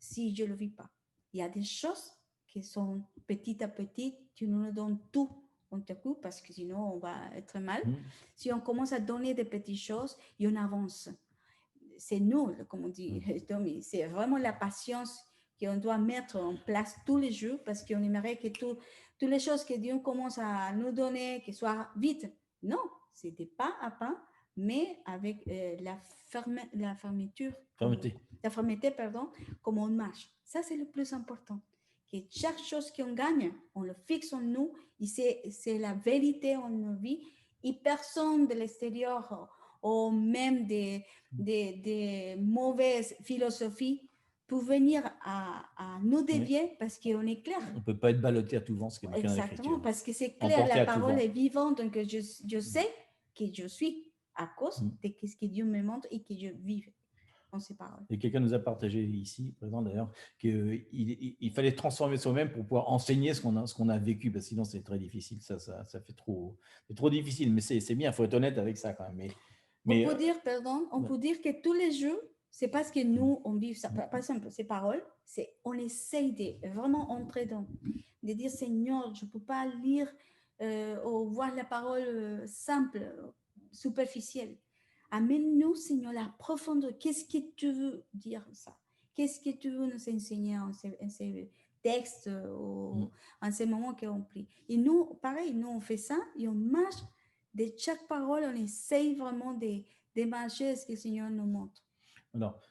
si je ne le vis pas. Il y a des choses qui sont petit à petit, tu nous donnes tout on te coupe parce que sinon on va être mal. Si on commence à donner des petites choses et on avance, c'est nous, comme on dit, Tommy, c'est vraiment la patience qu'on doit mettre en place tous les jours parce qu'on aimerait que toutes les choses que Dieu commence à nous donner, qu'elles soient vite. Non, c'est des pas à pas, mais avec la fermeté, comme on marche. Ça, c'est le plus important. Que chaque chose qu'on gagne, on le fixe en nous et c'est la vérité en nos vies et personne de l'extérieur ou même des mauvaises philosophies pour venir à nous dévier parce qu'on est clair. On ne peut pas être ballotté à tout vent, ce qui est marqué dans l'Écriture. Exactement, parce que c'est clair, la parole est vivante, donc je sais que je suis à cause de ce que Dieu me montre et que je vis en ces paroles. Et quelqu'un nous a partagé ici, présent d'ailleurs, qu'il fallait transformer soi-même pour pouvoir enseigner ce qu'on a vécu, parce que sinon c'est très difficile, ça fait trop difficile, mais c'est bien, il faut être honnête avec ça quand même. Mais on peut dire, on peut dire que tous les jours, c'est parce que nous, on vit ça. Par exemple, ces paroles, on essaye de vraiment entrer dans, de dire, Seigneur, je ne peux pas lire ou voir la parole simple, superficielle. Amène-nous, Seigneur, la profondeur. Qu'est-ce que tu veux dire ça? Qu'est-ce que tu veux nous enseigner en ces textes ou en ces moments qu'on prie? Et nous, pareil, nous, on fait ça et on marche de chaque parole, on essaye vraiment de marcher ce que le Seigneur nous montre. Alors,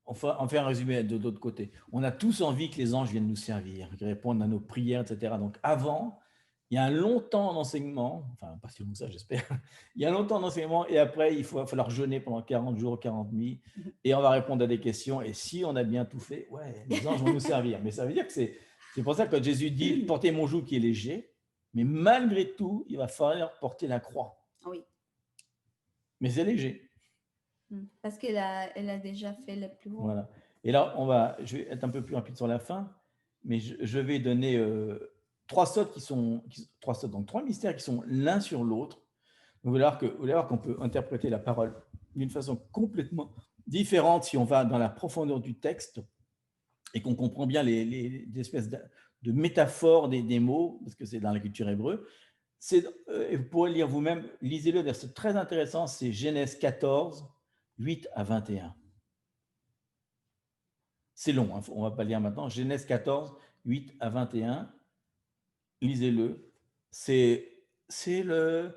on fait un résumé de l'autre côté. On a tous envie que les anges viennent nous servir, qu'ils répondent à nos prières, etc. Donc, avant, il y a un long temps d'enseignement, enfin, pas si long que ça, j'espère. Il y a un long temps d'enseignement et après, il va falloir jeûner pendant 40 jours, 40 nuits et on va répondre à des questions. Et si on a bien tout fait, ouais, les anges vont nous servir. Mais ça veut dire que c'est pour ça que Jésus dit « Portez mon joug qui est léger », mais malgré tout, il va falloir porter la croix. Oui. Mais c'est léger. Parce qu'elle a déjà fait le plus haut. Voilà. Et là, je vais être un peu plus rapide sur la fin, mais je vais donner trois mystères qui sont l'un sur l'autre. Vous allez voir qu'on peut interpréter la parole d'une façon complètement différente si on va dans la profondeur du texte et qu'on comprend bien les espèces de métaphores des mots, parce que c'est dans la culture hébreu. Vous pourrez lire vous-même, lisez-le, c'est très intéressant, c'est Genèse 14, 8 à 21. C'est long, hein, on ne va pas lire maintenant. Genèse 14, 8 à 21. Lisez-le. C'est le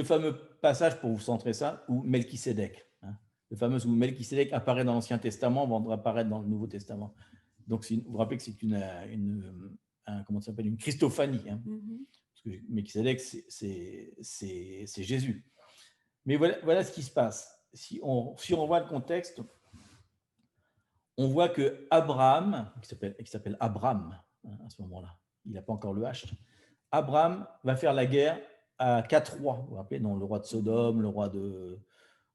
fameux passage, pour vous centrer ça, où Melchisédek, le fameux où Melchisédek apparaît dans l'Ancien Testament, va apparaître dans le Nouveau Testament. Donc, vous vous rappelez que c'est comment ça s'appelle, une Christophanie. Parce que Melchisédek, c'est Jésus. Mais voilà ce qui se passe. Si on voit le contexte, on voit que Abraham, qui s'appelle Abram à ce moment-là, il n'a pas encore le H, Abraham va faire la guerre à 4 rois. Vous vous rappelez, non, le roi de Sodome, le roi de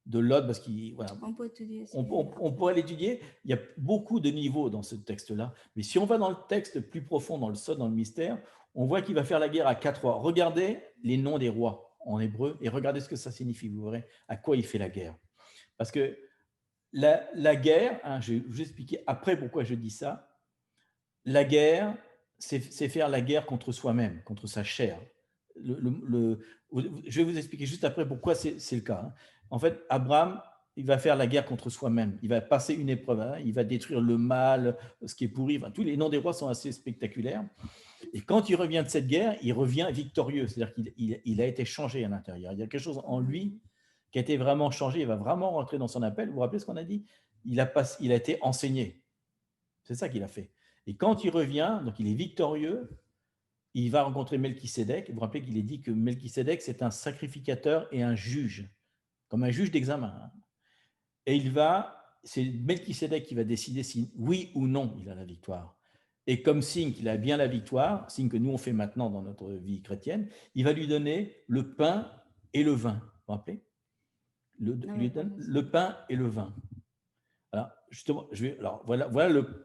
de Lot, parce qu'il voilà, On peut étudier ça. on pourrait l'étudier. Il y a beaucoup de niveaux dans ce texte-là. Mais si on va dans le texte plus profond, dans le Sod, dans le mystère, on voit qu'il va faire la guerre à 4 rois. Regardez les noms des rois en hébreu et regardez ce que ça signifie. Vous verrez à quoi il fait la guerre. Parce que la guerre, hein, je vais vous expliquer après pourquoi je dis ça. La guerre, c'est faire la guerre contre soi-même, contre sa chair. Je vais vous expliquer juste après pourquoi c'est le cas. Hein. En fait, Abraham, il va faire la guerre contre soi-même. Il va passer une épreuve. Hein. Il va détruire le mal, ce qui est pourri. Enfin, tous les noms des rois sont assez spectaculaires. Et quand il revient de cette guerre, il revient victorieux. C'est-à-dire qu'il a été changé à l'intérieur. Il y a quelque chose en lui qui a été vraiment changé. Il va vraiment rentrer dans son appel. Vous vous rappelez ce qu'on a dit ? Il a été enseigné. C'est ça qu'il a fait. Et quand il revient, donc il est victorieux, il va rencontrer Melchisédek. Vous vous rappelez qu'il est dit que Melchisédek, c'est un sacrificateur et un juge, comme un juge d'examen. Hein. Et c'est Melchisédek qui va décider si oui ou non il a la victoire. Et comme signe qu'il a bien la victoire, signe que nous on fait maintenant dans notre vie chrétienne, il va lui donner le pain et le vin. Vous vous rappelez ? Lui donne le pain et le vin. Alors, justement, voilà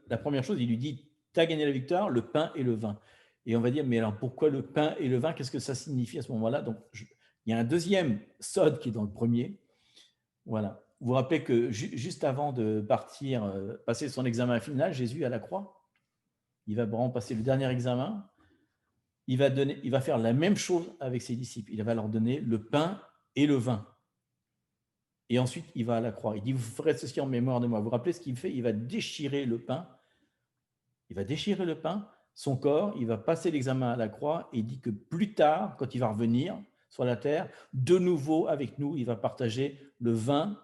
la première chose, il lui dit, tu as gagné la victoire, le pain et le vin. Et on va dire, mais alors pourquoi le pain et le vin ? Qu'est-ce que ça signifie à ce moment-là ? Donc, il y a un deuxième sod qui est dans le premier. Voilà. Vous vous rappelez que juste avant de partir, passer son examen final, Jésus à la croix, il va vraiment passer le dernier examen. Il va faire la même chose avec ses disciples. Il va leur donner le pain et le vin. Et ensuite, il va à la croix. Il dit, vous ferez ceci en mémoire de moi. Vous vous rappelez ce qu'il fait ? Il va déchirer le pain. Il va déchirer le pain, son corps, il va passer l'examen à la croix et il dit que plus tard, quand il va revenir sur la terre, de nouveau avec nous, il va partager le vin.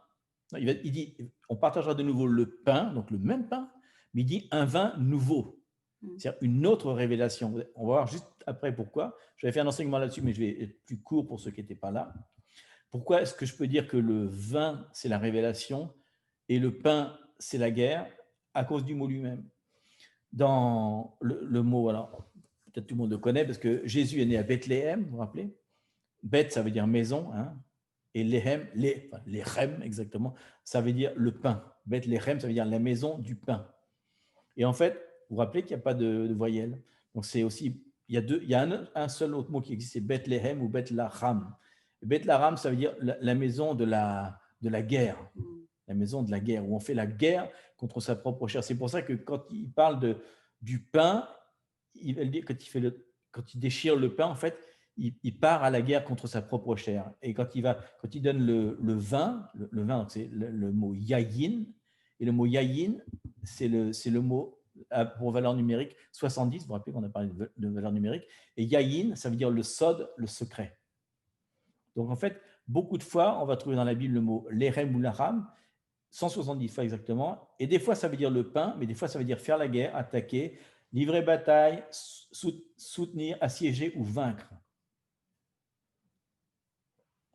Il dit, on partagera de nouveau le pain, donc le même pain, mais il dit un vin nouveau. C'est-à-dire une autre révélation. On va voir juste après pourquoi. J'avais fait un enseignement là-dessus, mais je vais être plus court pour ceux qui n'étaient pas là. Pourquoi est-ce que je peux dire que le vin, c'est la révélation et le pain, c'est la guerre ? À cause du mot lui-même. Dans le mot, alors peut-être tout le monde le connaît, parce que Jésus est né à Bethléem, vous vous rappelez ? Beth, ça veut dire maison, hein, et Lechem, exactement, ça veut dire le pain. Bethléem, ça veut dire la maison du pain. Et en fait, vous vous rappelez qu'il n'y a pas de voyelle. Donc c'est aussi, il y a un seul autre mot qui existe, c'est Bethléem ou Bethlaham. Bethlaham, ça veut dire la maison de la guerre. La maison de la guerre, où on fait la guerre contre sa propre chair. C'est pour ça que quand il parle du pain, quand il déchire le pain, en fait, il part à la guerre contre sa propre chair. Et quand il donne le vin, le vin, c'est le mot yayin, et le mot yayin, c'est le mot pour valeur numérique 70, vous vous rappelez qu'on a parlé de valeur numérique, et yayin, ça veut dire le sod, le secret. Donc en fait, beaucoup de fois, on va trouver dans la Bible le mot lerem ou laram, 170 fois exactement, et des fois ça veut dire le pain, mais des fois ça veut dire faire la guerre, attaquer, livrer bataille, soutenir, assiéger ou vaincre. Vous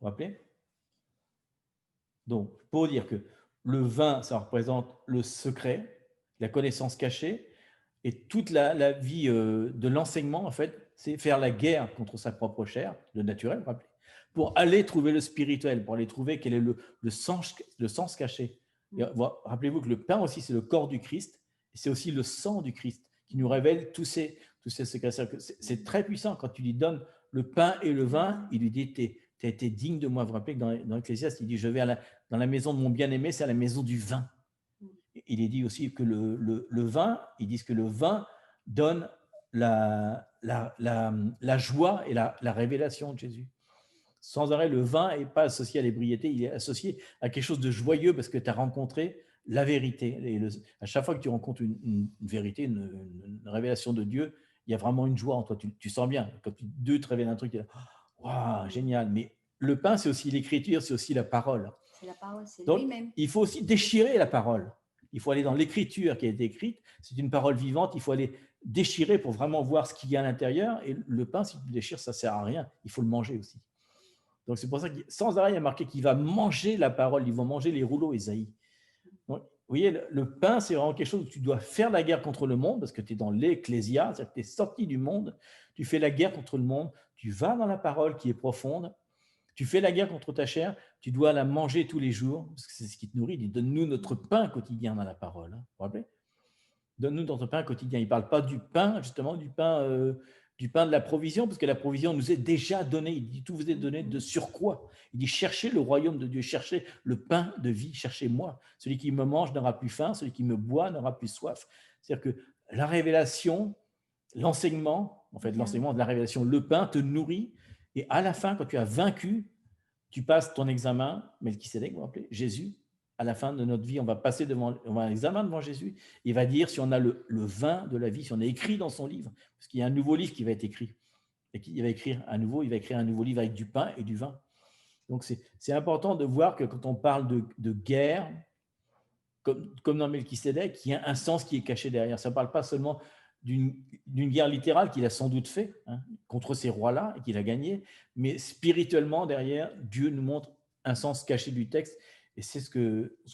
vous rappelez ? Donc, pour dire que le vin, ça représente le secret, la connaissance cachée, et toute la vie de l'enseignement, en fait, c'est faire la guerre contre sa propre chair, le naturel, vous vous rappelez, pour aller trouver le spirituel, pour aller trouver quel est le sens caché. Rappelez-vous que le pain aussi, c'est le corps du Christ, et c'est aussi le sang du Christ qui nous révèle tous ces secrets. C'est très puissant. Quand tu lui donnes le pain et le vin, il lui dit, tu as été digne de moi. Vous vous rappelez que dans Ecclésiaste, il dit, je vais dans la maison de mon bien-aimé, c'est à la maison du vin. Il est dit aussi que le vin, ils disent que le vin donne la joie et la révélation de Jésus. Sans arrêt, le vin n'est pas associé à l'ébriété, il est associé à quelque chose de joyeux parce que tu as rencontré la vérité. Et à chaque fois que tu rencontres une vérité, une révélation de Dieu, il y a vraiment une joie en toi. Tu sens bien. Quand Dieu te révèle un truc, tu dis « Waouh, génial !» Mais le pain, c'est aussi l'écriture, c'est aussi la parole. C'est la parole, c'est donc, lui-même. Il faut aussi déchirer la parole. Il faut aller dans l'écriture qui a été écrite. C'est une parole vivante. Il faut aller déchirer pour vraiment voir ce qu'il y a à l'intérieur. Et le pain, si tu le déchires, ça ne sert à rien. Il faut le manger aussi. Donc, c'est pour ça que sans arrêt, il y a marqué qu'il va manger la parole, il va manger les rouleaux Ésaïe. Donc, vous voyez, le pain, c'est vraiment quelque chose où tu dois faire la guerre contre le monde parce que tu es dans l'ecclésia, c'est-à-dire que tu es sorti du monde, tu fais la guerre contre le monde, tu vas dans la parole qui est profonde, tu fais la guerre contre ta chair, tu dois la manger tous les jours, parce que c'est ce qui te nourrit. Il dit, donne-nous notre pain quotidien dans la parole. Hein, vous vous rappelez? Donne-nous notre pain quotidien. Il ne parle pas du pain, justement, du pain de la provision, parce que la provision nous est déjà donnée. Il dit, tout vous est donné de surcroît. Il dit, cherchez le royaume de Dieu, cherchez le pain de vie, cherchez-moi. Celui qui me mange n'aura plus faim, celui qui me boit n'aura plus soif. C'est-à-dire que la révélation, l'enseignement, en fait, l'enseignement de la révélation, le pain te nourrit, et à la fin, quand tu as vaincu, tu passes ton examen, Melchisédek, vous vous rappelez, Jésus, à la fin de notre vie, on va passer devant un examen devant Jésus. Il va dire si on a le vin de la vie, si on est écrit dans son livre, parce qu'il y a un nouveau livre qui va être écrit. Et il va écrire un nouveau livre avec du pain et du vin. Donc, c'est important de voir que quand on parle de guerre, comme dans Melchisédek, il y a un sens qui est caché derrière. Ça ne parle pas seulement d'une guerre littérale qu'il a sans doute fait contre ces rois-là et qu'il a gagné, mais spirituellement, derrière, Dieu nous montre un sens caché du texte. Et c'est ce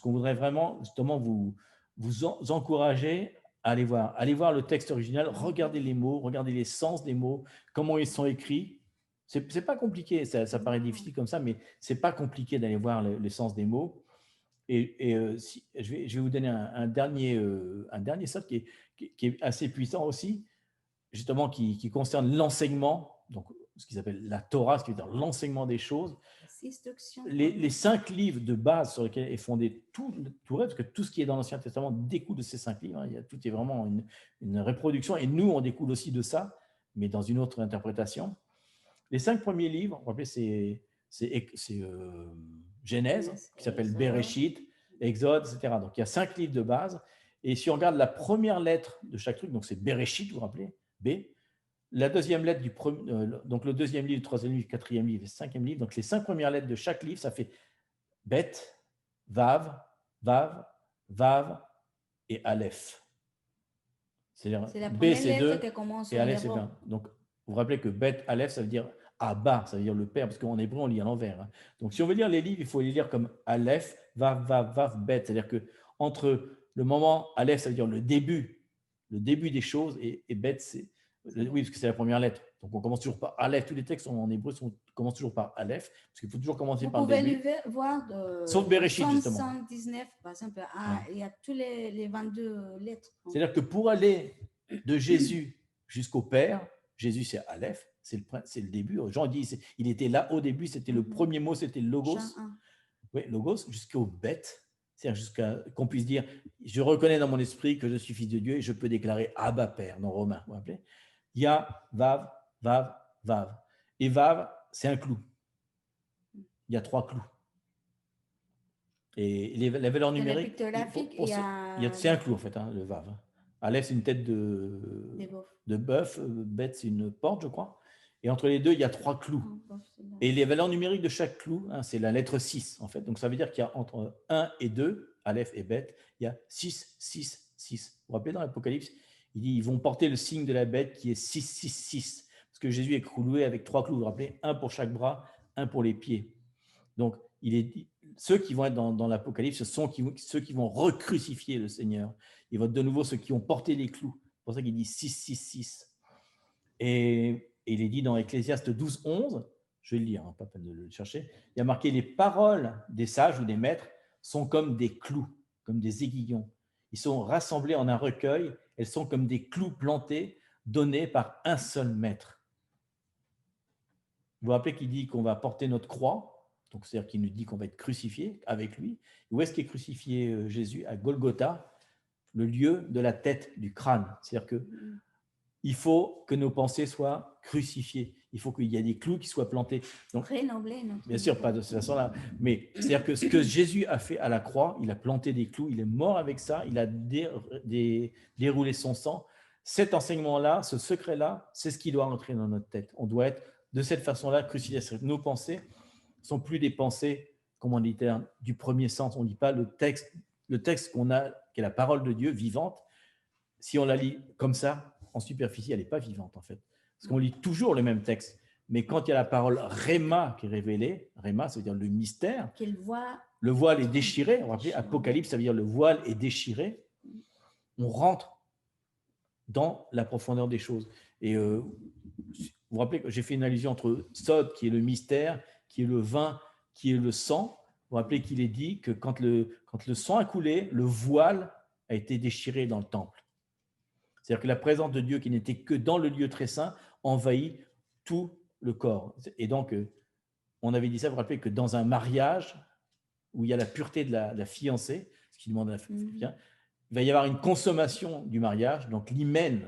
qu'on voudrait vraiment justement vous encourager à aller voir. Allez voir le texte original, regardez les mots, regardez les sens des mots, comment ils sont écrits. C'est pas compliqué, ça paraît difficile comme ça, mais c'est pas compliqué d'aller voir les sens des mots. Et je vais vous donner un dernier sort qui est assez puissant aussi, justement qui concerne l'enseignement, donc ce qu'ils appellent la Torah, ce qui veut dire l'enseignement des choses. Les 5 livres de base sur lesquels est fondé tout le reste, parce que tout ce qui est dans l'Ancien Testament découle de ces 5 livres. Tout est vraiment une reproduction, et nous, on découle aussi de ça, mais dans une autre interprétation. Les 5 premiers livres, on va appeler c'est Genèse, qui s'appelle Bereshit, Exode, etc. Donc, il y a 5 livres de base. Et si on regarde la première lettre de chaque truc, donc c'est Bereshit, vous vous rappelez, B. La deuxième lettre donc le deuxième livre, le troisième livre, le quatrième livre, le cinquième livre. Donc, les 5 premières lettres de chaque livre, ça fait Bet, Vav, Vav, Vav et Aleph. C'est la B, première c'est 2 qui commence et Aleph, c'est 20. Donc, vous vous rappelez que Bet, Aleph, ça veut dire Abba, ça veut dire le Père, parce qu'en hébreu, on lit à l'envers. Donc, si on veut lire les livres, il faut les lire comme Aleph, Vav, Vav, Vav, Bet. C'est-à-dire qu'entre le moment, Aleph, ça veut dire le début des choses, et Bet, c'est. Oui, parce que c'est la première lettre. Donc, on commence toujours par Aleph. Tous les textes en hébreu commencent toujours par Aleph, parce qu'il faut toujours commencer par le début. Vous pouvez voir sauf Bereshit, justement. 119, par exemple, il y a tous les 22 lettres. C'est-à-dire que pour aller de Jésus jusqu'au Père, Jésus, c'est Aleph, c'est le début. Jean dit, il était là au début, c'était le premier mot, c'était Logos. Oui, Logos, jusqu'au Bet. C'est-à-dire jusqu'à qu'on puisse dire, je reconnais dans mon esprit que je suis fils de Dieu et je peux déclarer Abba Père dans Romains. Vous vous rappelez? Il y a Vav, Vav, Vav. Et Vav, c'est un clou. Il y a 3 clous. Et la valeur numérique, c'est un clou en fait, le Vav. Aleph, c'est une tête de bœuf. Bet, c'est une porte, je crois. Et entre les deux, il y a 3 clous. Et les valeurs numériques de chaque clou, c'est la lettre 6, en fait. Donc, ça veut dire qu'il y a entre 1 et 2, Aleph et Bet, il y a 6, 6, 6. Vous vous rappelez, dans l'Apocalypse, il dit ils vont porter le signe de la bête qui est 6, 6, 6. Parce que Jésus est cloué avec 3 clous. Vous vous rappelez, un pour chaque bras, un pour les pieds. Donc, il est dit, ceux qui vont être dans l'Apocalypse, ce sont ceux qui vont recrucifier le Seigneur. Il va être de nouveau ceux qui ont porté les clous. C'est pour ça qu'il dit 6, 6, 6. Et il est dit dans Ecclésiaste 12, 11, je vais le lire, pas peine de le chercher, il y a marqué « Les paroles des sages ou des maîtres sont comme des clous, comme des aiguillons. Ils sont rassemblés en un recueil, elles sont comme des clous plantés, donnés par un seul maître. » Vous vous rappelez qu'il dit qu'on va porter notre croix, donc c'est-à-dire qu'il nous dit qu'on va être crucifié avec lui. Où est-ce qu'est crucifié Jésus? À Golgotha, le lieu de la tête, du crâne. C'est-à-dire que il faut que nos pensées soient crucifiées. Il faut qu'il y ait des clous qui soient plantés. Donc, bien sûr, pas de cette façon-là. Mais c'est-à-dire que ce que Jésus a fait à la croix, il a planté des clous, il est mort avec ça, il a déroulé son sang. Cet enseignement-là, ce secret-là, c'est ce qui doit entrer dans notre tête. On doit être de cette façon-là crucifié. Nos pensées ne sont plus des pensées, comme on dit, du premier sens. On ne lit pas le texte qu'on a, qui est la parole de Dieu vivante. Si on la lit comme ça, en superficie, elle n'est pas vivante en fait. Parce qu'on lit toujours le même texte. Mais quand il y a la parole Réma qui est révélée, Réma, ça veut dire le mystère, le voile est déchiré, on va appeler Apocalypse, ça veut dire le voile est déchiré, on rentre dans la profondeur des choses. Et vous vous rappelez que j'ai fait une allusion entre Sod, qui est le mystère, qui est le vin, qui est le sang, vous rappelez qu'il est dit que quand le sang a coulé, le voile a été déchiré dans le temple. C'est-à-dire que la présence de Dieu qui n'était que dans le lieu très saint envahit tout le corps. Et donc, on avait dit ça, vous vous rappelez que dans un mariage où il y a la pureté de la fiancée, ce qui demande à la fiancée, il va y avoir une consommation du mariage, donc l'hymen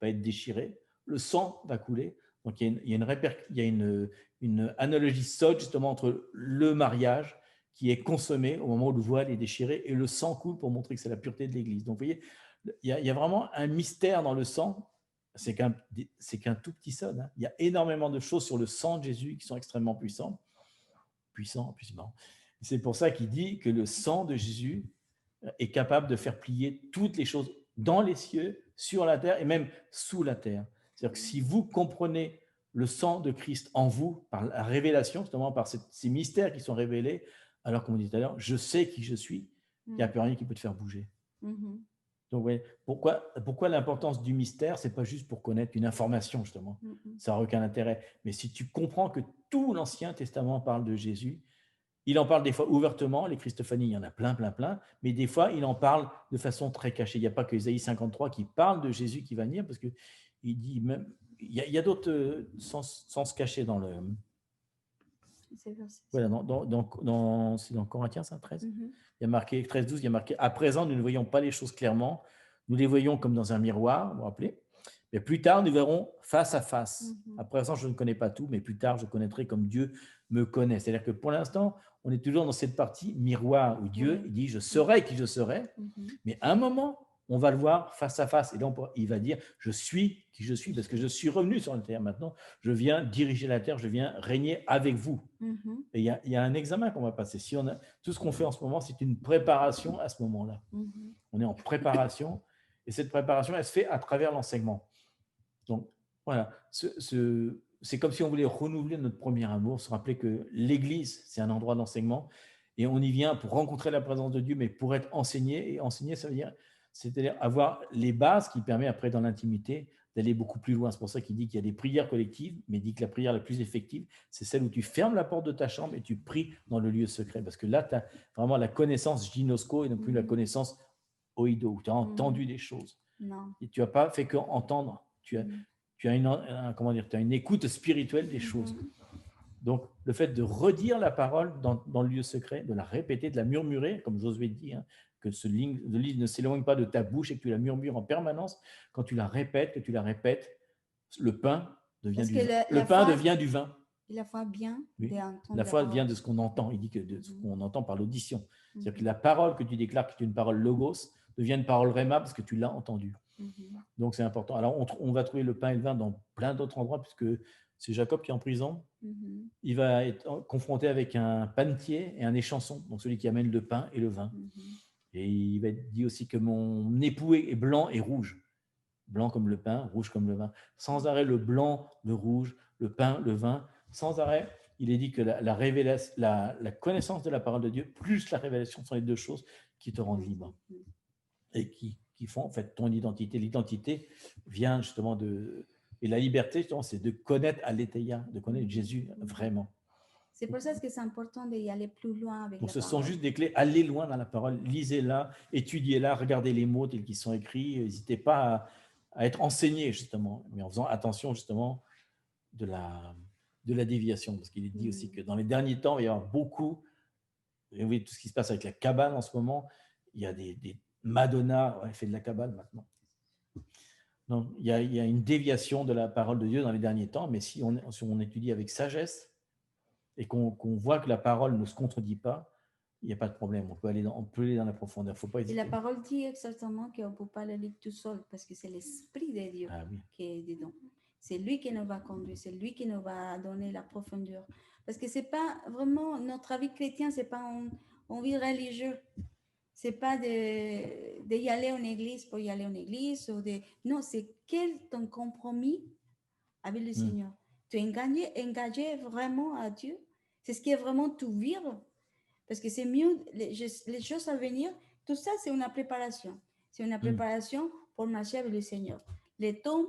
va être déchiré, le sang va couler. Donc, il y a une analogie solide justement entre le mariage qui est consommé au moment où le voile est déchiré et le sang coule pour montrer que c'est la pureté de l'Église. Donc, vous voyez, il y a vraiment un mystère dans le sang. C'est qu'un tout petit son. Hein. Il y a énormément de choses sur le sang de Jésus qui sont extrêmement puissants. Puissants. C'est pour ça qu'il dit que le sang de Jésus est capable de faire plier toutes les choses dans les cieux, sur la terre et même sous la terre. C'est-à-dire que si vous comprenez le sang de Christ en vous, par la révélation, justement par ces mystères qui sont révélés, alors comme on dit tout à l'heure, je sais qui je suis, il n'y a plus rien qui peut te faire bouger. Donc, ouais, pourquoi l'importance du mystère? Ce n'est pas juste pour connaître une information, justement. Ça n'a aucun intérêt. Mais si tu comprends que tout l'Ancien Testament parle de Jésus, il en parle des fois ouvertement, les Christophanies, il y en a plein, mais des fois, il en parle de façon très cachée. Il n'y a pas que Ésaïe 53 qui parle de Jésus qui va venir, parce qu'il dit même, il y a d'autres sens cachés dans le... Voilà, c'est dans Corinthiens 13. Il y a marqué 13-12, il y a marqué « À présent, nous ne voyons pas les choses clairement, nous les voyons comme dans un miroir, vous vous rappelez ? Mais plus tard, nous verrons face à face. À présent, je ne connais pas tout, mais plus tard, je connaîtrai comme Dieu me connaît. » C'est-à-dire que pour l'instant, on est toujours dans cette partie miroir où Dieu il dit « Je serai qui je serai », mais à un moment, on va le voir face à face. Et donc, il va dire « Je suis qui je suis » parce que je suis revenu sur la terre maintenant. Je viens diriger la terre, je viens régner avec vous. Et il y a un examen qu'on va passer. Si on a, tout ce qu'on fait en ce moment, c'est une préparation à ce moment-là. On est en préparation et cette préparation, elle se fait à travers l'enseignement. Donc, voilà, c'est comme si on voulait renouveler notre premier amour, se rappeler que l'Église, c'est un endroit d'enseignement et on y vient pour rencontrer la présence de Dieu, mais pour être enseigné. Et enseigner, ça veut dire, c'est-à-dire avoir les bases qui permettent après, dans l'intimité, d'aller beaucoup plus loin. C'est pour ça qu'il dit qu'il y a des prières collectives, mais il dit que la prière la plus effective, c'est celle où tu fermes la porte de ta chambre et tu pries dans le lieu secret. Parce que là, tu as vraiment la connaissance gynosco et non plus la connaissance oïdo, où tu as entendu des choses. Non. Et tu n'as pas fait qu'entendre. Tu as une écoute spirituelle des choses. Donc, le fait de redire la parole dans le lieu secret, de la répéter, de la murmurer, comme Josué dit, hein, que le livre ne s'éloigne pas de ta bouche et que tu la murmures en permanence, quand tu la répètes, le pain devient du vin. Et la foi vient la foi vient de ce qu'on entend. Il dit que de ce qu'on entend par l'audition. C'est-à-dire que la parole que tu déclares, qui est une parole logos, devient une parole rhéma parce que tu l'as entendue. Donc, c'est important. Alors, on va trouver le pain et le vin dans plein d'autres endroits, puisque c'est Jacob qui est en prison. Il va être confronté avec un panetier et un échanson, donc celui qui amène le pain et le vin. Et il va être dit aussi que mon époux est blanc et rouge. Blanc comme le pain, rouge comme le vin. Sans arrêt, le blanc, le rouge, le pain, le vin. Sans arrêt, il est dit que la connaissance de la parole de Dieu plus la révélation sont les deux choses qui te rendent libre et qui font en fait ton identité. L'identité vient justement et la liberté, justement, c'est de connaître Aletheia, de connaître Jésus vraiment. C'est pour ça que c'est important d'y aller plus loin avec Donc, la parole. Ce sont juste des clés. Allez loin dans la parole, lisez-la, étudiez-la, regardez les mots tels qu'ils sont écrits. N'hésitez pas à être enseigné, justement, mais en faisant attention, justement, de la déviation. Parce qu'il est dit aussi que dans les derniers temps, il va y avoir beaucoup, vous voyez tout ce qui se passe avec la Kabbale en ce moment, il y a des Madonna, elle fait de la Kabbale maintenant. Donc, il y a une déviation de la parole de Dieu dans les derniers temps, mais si on étudie avec sagesse et qu'on voit que la parole ne se contredit pas, il n'y a pas de problème. On peut aller dans la profondeur. Faut pas hésiter. Et la parole dit exactement qu'on ne peut pas le lire tout seul parce que c'est l'Esprit de Dieu qui est dedans. C'est lui qui nous va conduire, c'est lui qui nous va donner la profondeur. Parce que ce n'est pas vraiment notre vie chrétien, ce n'est pas une vie religieuse. Ce n'est pas d'y aller en église pour y aller en église. Non, c'est quel ton compromis avec le Seigneur. Tu es engagé vraiment à Dieu. C'est ce qui est vraiment tout vivre. Parce que c'est mieux, les choses à venir, tout ça, c'est une préparation. C'est une préparation pour marcher avec le Seigneur. Le temps,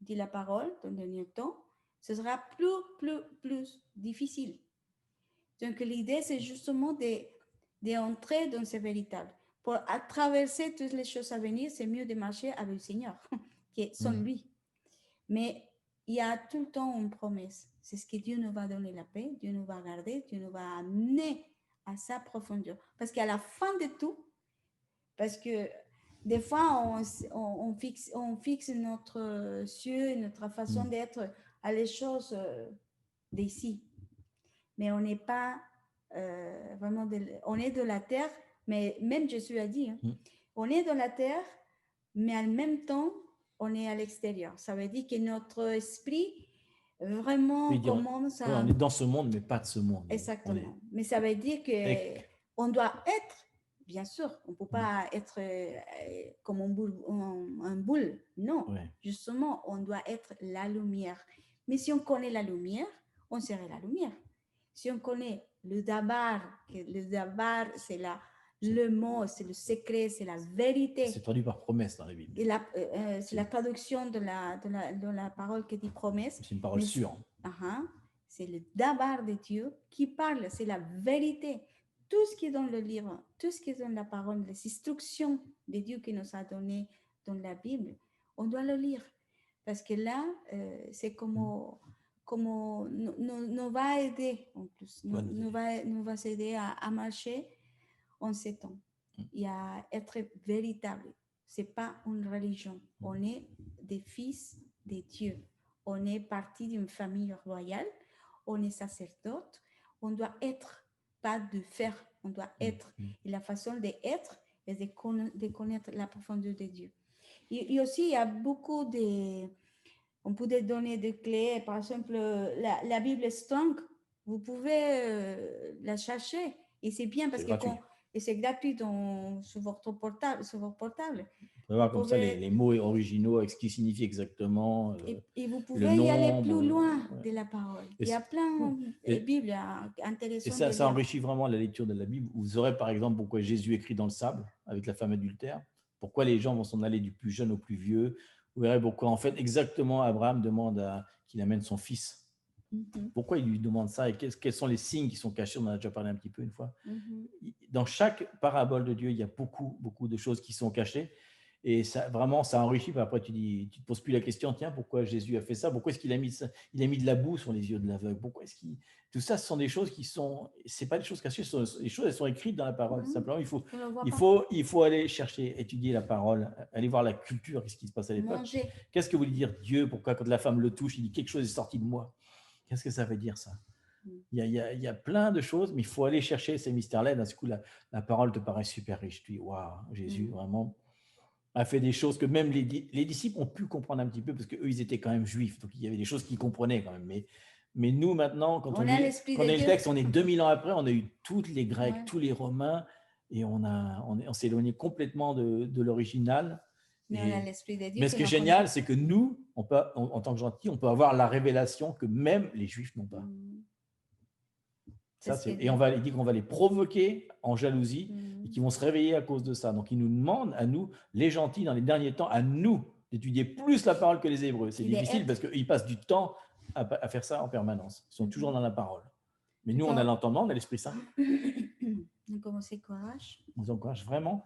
dit la parole, ton dernier temps, ce sera plus difficile. Donc, l'idée, c'est justement d'entrer dans ce véritable. Pour traverser toutes les choses à venir, c'est mieux de marcher avec le Seigneur, qui est son lui. Mais il y a tout le temps une promesse. C'est ce que Dieu nous va donner la paix, Dieu nous va garder, Dieu nous va amener à sa profondeur. Parce qu'à la fin de tout, parce que des fois, on fixe notre cieux, notre façon d'être à les choses d'ici. Mais on n'est pas vraiment, on est de la terre, mais même Jésus a dit, on est de la terre, mais en même temps, on est à l'extérieur. Ça veut dire que notre esprit vraiment commence à... on est dans ce monde, mais pas de ce monde. Exactement. Mais ça veut dire qu'on doit être, bien sûr, on ne peut pas être comme un boule. Non, justement, on doit être la lumière. Mais si on connaît la lumière, on serait la lumière. Si on connaît le dabar, c'est le mot, c'est le secret, c'est la vérité. C'est traduit par promesse dans la Bible. C'est la traduction de la parole qui dit promesse. C'est une parole sûre. C'est le dabar de Dieu qui parle, c'est la vérité. Tout ce qui est dans le livre, tout ce qui est dans la parole, les instructions de Dieu qui nous a données dans la Bible, on doit le lire. Parce que là, c'est comme nous va aider en plus, nous va aider à marcher en ces temps et à être véritable. C'est pas une religion. On est des fils de Dieu. On est parti d'une famille royale. On est sacerdote. On doit être, pas de faire. On doit être. Et la façon d'être est de connaître la profondeur de Dieu. Et aussi, il y a beaucoup de... On peut donner des clés. Par exemple, la Bible Strong, vous pouvez la chercher. Et c'est bien parce que c'est gratuit sur votre portable. Vous pouvez voir comme ça les mots originaux, avec ce qui signifie exactement. Et vous pouvez y aller plus loin de la parole. Il y a plein de Bibles intéressantes. Et ça enrichit vraiment la lecture de la Bible. Vous aurez par exemple pourquoi Jésus écrit dans le sable avec la femme adultère. Pourquoi les gens vont s'en aller du plus jeune au plus vieux. Vous verrez pourquoi, en fait, exactement, Abraham demande qu'il amène son fils. Pourquoi il lui demande ça et quels sont les signes qui sont cachés? On en a déjà parlé un petit peu une fois. Dans chaque parabole de Dieu, il y a beaucoup, beaucoup de choses qui sont cachées. Et ça, vraiment, ça enrichit. Après, tu ne te poses plus la question, tiens, pourquoi Jésus a fait ça? Pourquoi est-ce qu'il a mis ça? Il a mis de la boue sur les yeux de l'aveugle. Pourquoi est-ce qu'il... Tout ça, ce sont des choses qui sont... Ce n'est pas des choses cachées, les choses, elles sont écrites dans la parole. Simplement, il faut aller chercher, étudier la parole, aller voir la culture, qu'est-ce qui se passe à l'époque. Qu'est-ce que voulait dire Dieu? Pourquoi, quand la femme le touche, il dit quelque chose est sorti de moi? Qu'est-ce que ça veut dire, ça? Il y a plein de choses, mais il faut aller chercher ces mystères-là. D'un coup, la parole te paraît super riche. Tu dis, waouh, Jésus, vraiment... a fait des choses que même les disciples ont pu comprendre un petit peu parce qu'eux, ils étaient quand même juifs. Donc, il y avait des choses qu'ils comprenaient quand même. Mais nous, maintenant, quand on lit le texte, on est 2000 ans après, on a eu toutes les Grecs, tous les Romains, et on s'est éloigné complètement de l'original. Mais ce qui est génial, c'est que nous, en tant que gentils, on peut avoir la révélation que même les Juifs n'ont pas. Il dit qu'on va les provoquer en jalousie et qu'ils vont se réveiller à cause de ça. Donc, il nous demande, à nous, les gentils, dans les derniers temps, à nous, d'étudier plus la parole que les Hébreux. C'est difficile parce qu'ils passent du temps à faire ça en permanence. Ils sont toujours dans la parole. Mais nous, on a l'entendement, on a l'Esprit Saint. Donc, on s'encourage. On vous encourage vraiment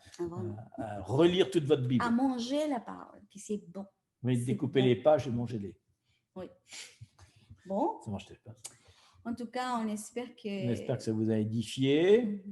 à relire toute votre Bible. À manger la parole, puis c'est bon. Oui, découper les pages et manger-les. Oui. Bon. Ça mange pas. En tout cas, on espère que ça vous a édifié.